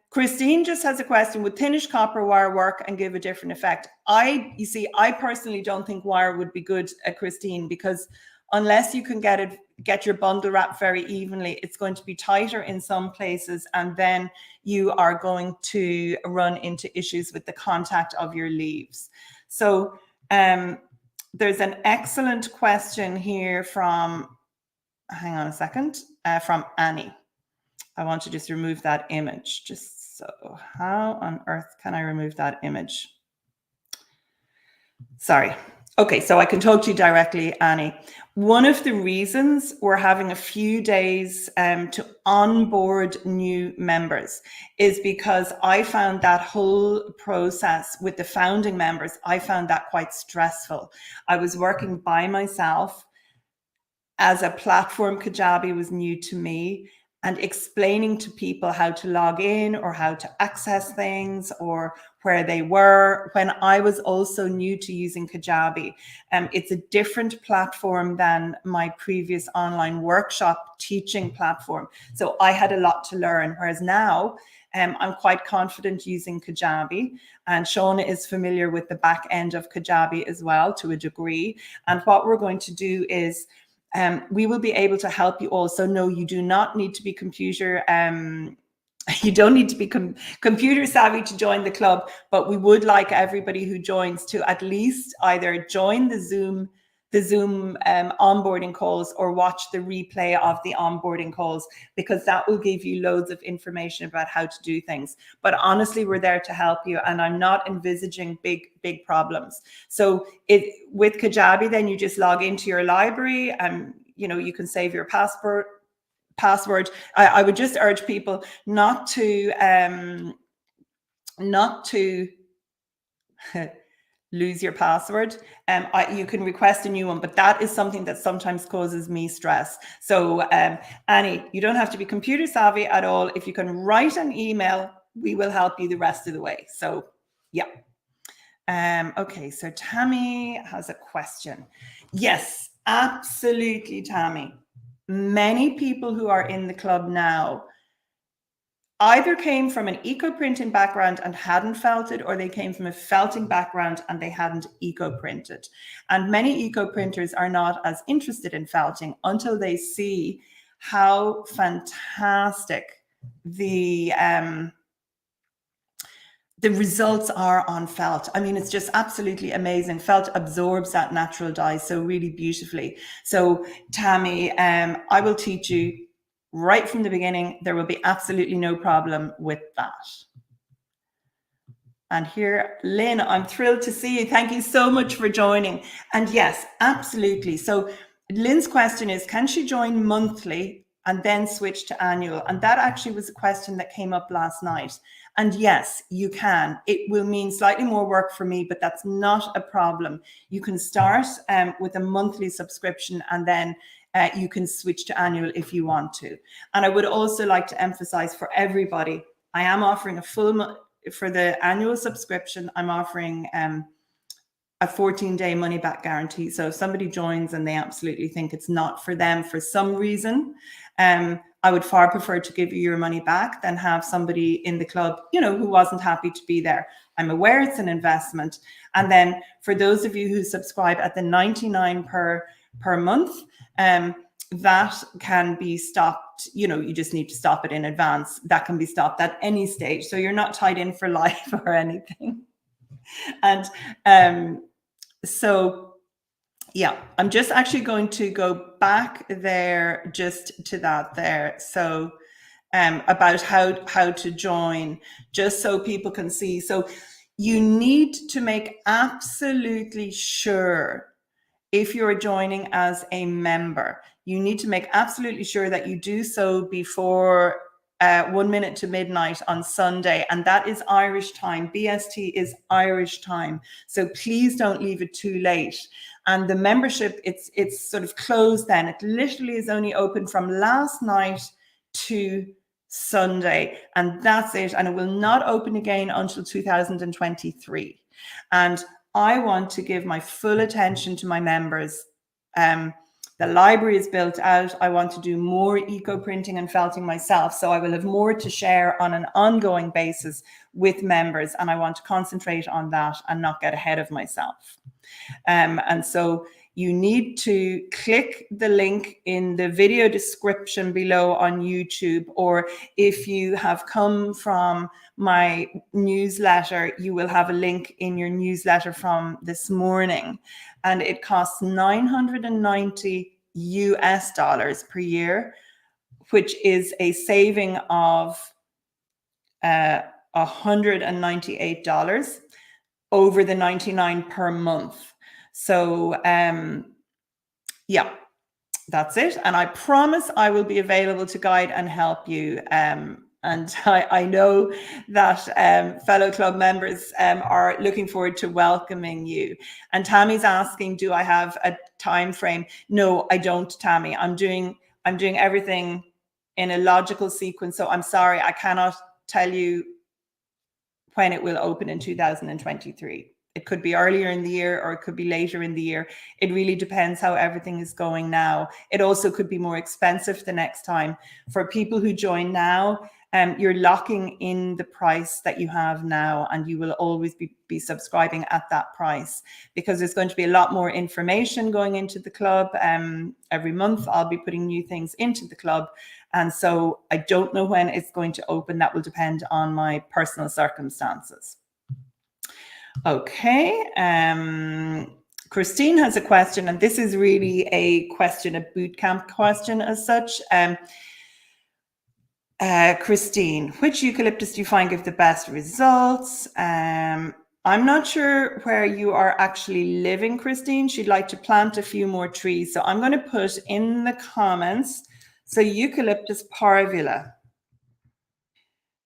Christine just has a question: would thinnish copper wire work and give a different effect? I personally don't think wire would be good, Christine, because unless you can get your bundle wrap very evenly, it's going to be tighter in some places, and then you are going to run into issues with the contact of your leaves. So There's an excellent question here from, hang on a second, from Annie. I want to just remove that image. Just so, how on earth can I remove that image? Sorry. Okay, so I can talk to you directly, Annie. One of the reasons we're having a few days to onboard new members is because I found that whole process with the founding members, I found that quite stressful. I was working by myself. As a platform, Kajabi was new to me, and explaining to people how to log in or how to access things or where they were when I was also new to using Kajabi. It's a different platform than my previous online workshop teaching platform. So I had a lot to learn, whereas now I'm quite confident using Kajabi, and Shauna is familiar with the back end of Kajabi as well to a degree. And what we're going to do is we will be able to help you all. So no, you do not need to be computer computer savvy to join the club, but we would like everybody who joins to at least either join the Zoom onboarding calls or watch the replay of the onboarding calls, because that will give you loads of information about how to do things. But honestly, we're there to help you, and I'm not envisaging big problems. So with Kajabi, then you just log into your library and you can save your password. I would just urge people not to lose your password. You can request a new one, but that is something that sometimes causes me stress. So Annie, you don't have to be computer savvy at all. If you can write an email, we will help you the rest of the way. So yeah. Okay, so Tammy has a question. Yes, absolutely, Tammy. Many people who are in the club now either came from an eco-printing background and hadn't felted, or they came from a felting background and they hadn't eco-printed. And many eco-printers are not as interested in felting until they see how fantastic the results are on felt. I mean, it's just absolutely amazing. Felt absorbs that natural dye so really beautifully. So Tammy, I will teach you right from the beginning. There will be absolutely no problem with that. And here, Lynn, I'm thrilled to see you. Thank you so much for joining. And yes, absolutely. So Lynn's question is, can she join monthly and then switch to annual? And that actually was a question that came up last night. And yes, you can. It will mean slightly more work for me, but that's not a problem. You can start with a monthly subscription, and then you can switch to annual if you want to. And I would also like to emphasize for everybody, I am offering a full for the annual subscription. I'm offering a 14-day money back guarantee. So if somebody joins and they absolutely think it's not for them for some reason, I would far prefer to give you your money back than have somebody in the club, who wasn't happy to be there. I'm aware it's an investment. And then for those of you who subscribe at the 99 per month, that can be stopped. You just need to stop it in advance. That can be stopped at any stage. So you're not tied in for life or anything. And so, yeah, I'm just actually going to go back there just to that there. So about how to join, just so people can see. So you need to make absolutely sure, if you're joining as a member, you need to make absolutely sure that you do so before 1 minute to midnight on Sunday, and that is Irish time. BST is Irish time, so please don't leave it too late. And the membership, it's sort of closed then. It literally is only open from last night to Sunday, and that's it. And it will not open again until 2023. And I want to give my full attention to my members. The library is built out. I want to do more eco-printing and felting myself. So I will have more to share on an ongoing basis with members. And I want to concentrate on that and not get ahead of myself. And so you need to click the link in the video description below on YouTube, or if you have come from my newsletter, you will have a link in your newsletter from this morning, and it costs $990 per year, which is a saving of $198 over the $99 per month. So yeah, that's it. And I promise I will be available to guide and help you. And I know that fellow club members are looking forward to welcoming you. And Tammy's asking, do I have a time frame? No, I don't, Tammy. I'm doing everything in a logical sequence. So I'm sorry, I cannot tell you when it will open in 2023. It could be earlier in the year or it could be later in the year. It really depends how everything is going now. It also could be more expensive the next time. For people who join now, you're locking in the price that you have now, and you will always be subscribing at that price, because there's going to be a lot more information going into the club. Every month I'll be putting new things into the club. And so I don't know when it's going to open. That will depend on my personal circumstances. Okay. Christine has a question, and this is really a question, a bootcamp question as such. Christine, which eucalyptus do you find give the best results? I'm not sure where you are actually living, Christine. She'd like to plant a few more trees. So I'm going to put in the comments, so eucalyptus parvula.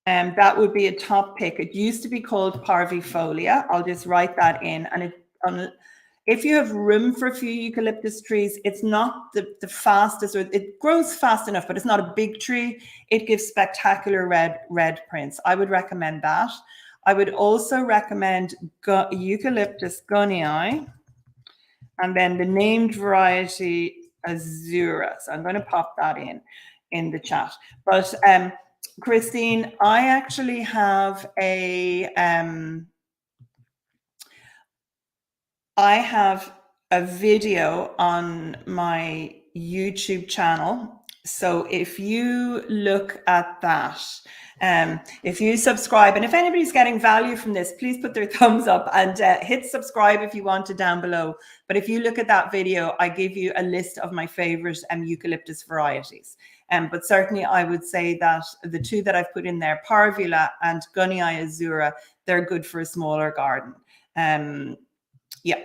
And that would be a top pick. It used to be called parvifolia. I'll just write that in. And if you have room for a few eucalyptus trees, it's not the fastest, or it grows fast enough, but it's not a big tree. It gives spectacular red prints. I would recommend that. I would also recommend Eucalyptus gunnii, and then the named variety Azura. So I'm going to pop that in the chat. But Christine, I actually have a video on my YouTube channel. So if you look at that, if you subscribe, and if anybody's getting value from this, please put their thumbs up and hit subscribe if you want to down below. But if you look at that video, I give you a list of my favorite eucalyptus varieties. But certainly I would say that the two that I've put in there, Parvula and Gunnii Azura, they're good for a smaller garden. Yeah.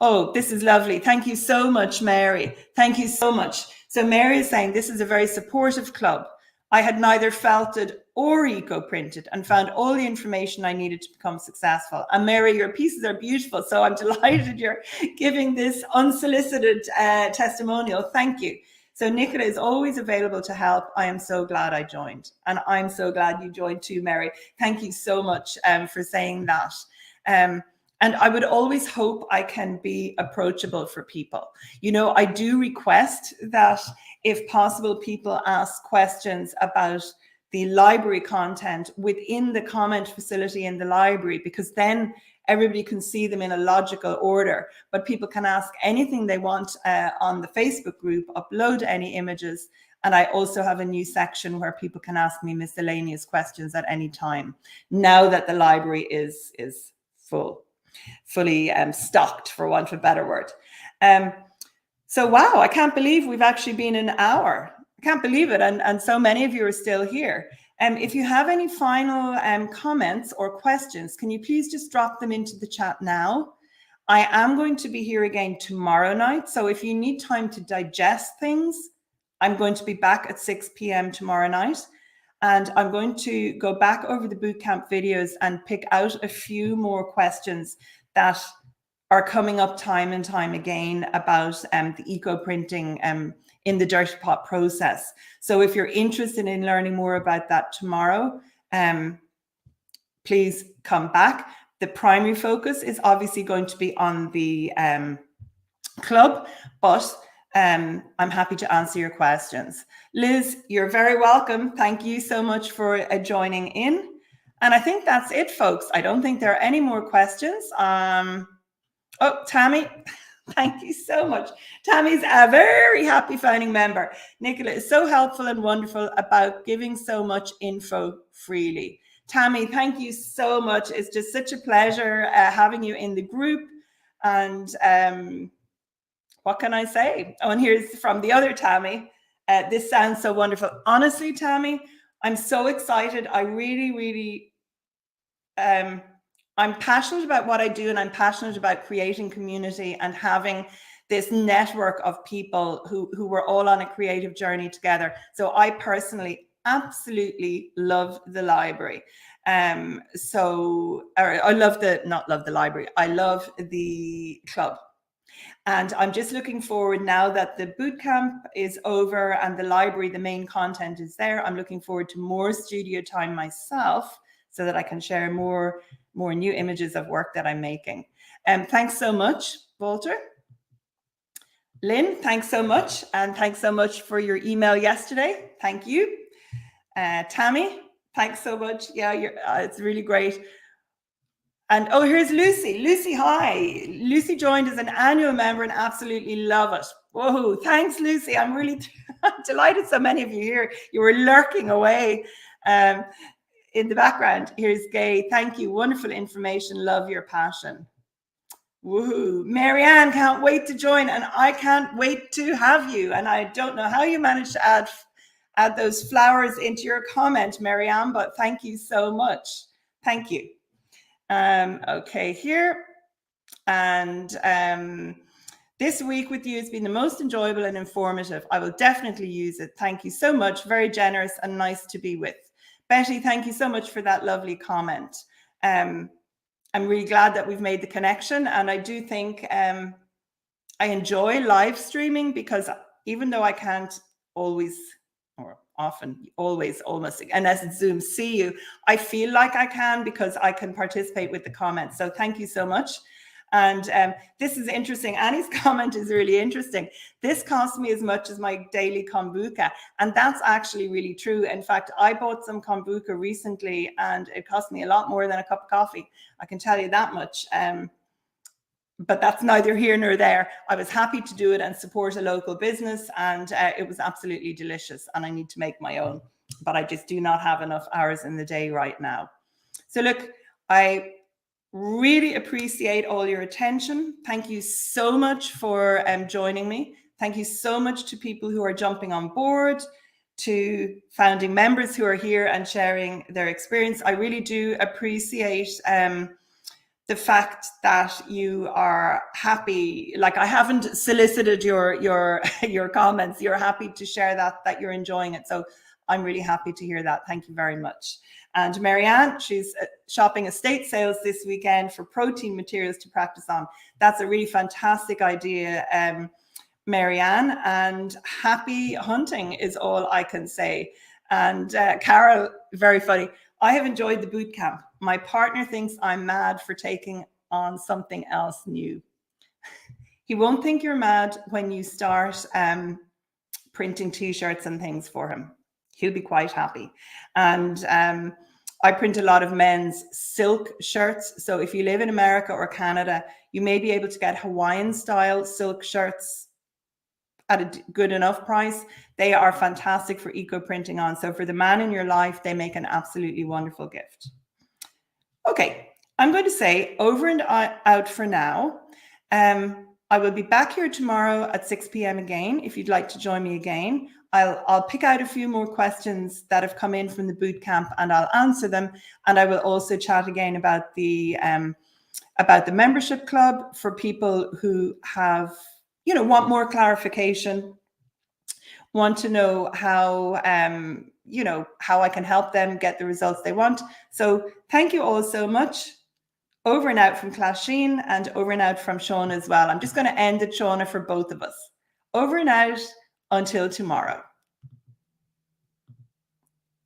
Oh, this is lovely. Thank you so much, Mary. Thank you so much. So Mary is saying, this is a very supportive club. I had neither felted or eco-printed and found all the information I needed to become successful. And Mary, your pieces are beautiful. So I'm delighted you're giving this unsolicited testimonial. Thank you. So Nicola is always available to help. I am so glad I joined. And I'm so glad you joined too, Mary. Thank you so much for saying that. And I would always hope I can be approachable for people. You know, I do request that if possible, people ask questions about the library content within the comment facility in the library, because then everybody can see them in a logical order. But people can ask anything they want on the Facebook group, upload any images. And I also have a new section where people can ask me miscellaneous questions at any time, now that the library is fully stocked, for want of a better word. So wow, I can't believe we've actually been an hour. I can't believe it. And so many of you are still here. If you have any final comments or questions, can you please just drop them into the chat now? I am going to be here again tomorrow night. So if you need time to digest things, I'm going to be back at 6 p.m. tomorrow night. And I'm going to go back over the bootcamp videos and pick out a few more questions that are coming up time and time again about the eco-printing in the Dirty Pot process. So if you're interested in learning more about that tomorrow, please come back. The primary focus is obviously going to be on the club, but I'm happy to answer your questions. Liz, you're very welcome. Thank you so much for joining in. And I think that's it, folks. I don't think there are any more questions. Oh, Tammy, thank you so much. Tammy's a very happy founding member. Nicola is so helpful and wonderful about giving so much info freely. Tammy, thank you so much. It's just such a pleasure having you in the group. And what can I say? Oh, and here's from the other Tammy. This sounds so wonderful. Honestly, Tammy, I'm so excited. I really, I'm passionate about what I do, and I'm passionate about creating community and having this network of people who were all on a creative journey together. So I personally absolutely love the library. I love the library. I love the club. And I'm just looking forward now that the bootcamp is over and the library, the main content is there. I'm looking forward to more studio time myself so that I can share more new images of work that I'm making. Thanks so much, Walter. Lynn, thanks so much. And thanks so much for your email yesterday. Thank you. Tammy, thanks so much. Yeah, it's really great. And oh, here's Lucy. Lucy, hi. Lucy joined as an annual member and absolutely love it. Whoa, thanks, Lucy. I'm really delighted so many of you here. You were lurking away in the background. Here's Gay. Thank you. Wonderful information. Love your passion. Woohoo. Marianne, can't wait to join, and I can't wait to have you. And I don't know how you managed to add those flowers into your comment, Marianne, but thank you so much. Thank you. Okay, here. And this week with you has been the most enjoyable and informative. I will definitely use it. Thank you so much. Very generous and nice to be with. Betty, thank you so much for that lovely comment. I'm really glad that we've made the connection, and I do think I enjoy live streaming, because even though I can't always, or often, always, almost, unless it's Zoom, see you, I feel like I can, because I can participate with the comments. So thank you so much. And this is interesting. Annie's comment is really interesting. This cost me as much as my daily kombucha. And that's actually really true. In fact, I bought some kombucha recently and it cost me a lot more than a cup of coffee. I can tell you that much. But that's neither here nor there. I was happy to do it and support a local business, and it was absolutely delicious. And I need to make my own, but I just do not have enough hours in the day right now. So look, I really appreciate all your attention. Thank you so much for joining me. Thank you so much to people who are jumping on board, to founding members who are here and sharing their experience. I really do appreciate the fact that you are happy. Like, I haven't solicited your comments. You're happy to share that you're enjoying it. So I'm really happy to hear that. Thank you very much. And Marianne, she's shopping estate sales this weekend for protein materials to practice on. That's a really fantastic idea, Marianne, and happy hunting is all I can say. And Carol, very funny. I have enjoyed the boot camp. My partner thinks I'm mad for taking on something else new. He won't think you're mad when you start printing t-shirts and things for him. He'll be quite happy. And I print a lot of men's silk shirts. So if you live in America or Canada, you may be able to get Hawaiian style silk shirts at a good enough price. They are fantastic for eco printing on. So for the man in your life, they make an absolutely wonderful gift. Okay, I'm going to say over and out for now. I will be back here tomorrow at 6 p.m. again, if you'd like to join me again. I'll pick out a few more questions that have come in from the bootcamp and I'll answer them. And I will also chat again about the membership club for people who have, want more clarification, want to know how, how I can help them get the results they want. So thank you all so much. Over and out from Clasheen, and over and out from Shauna as well. I'm just going to end it, Shauna, for both of us. Over and out until tomorrow.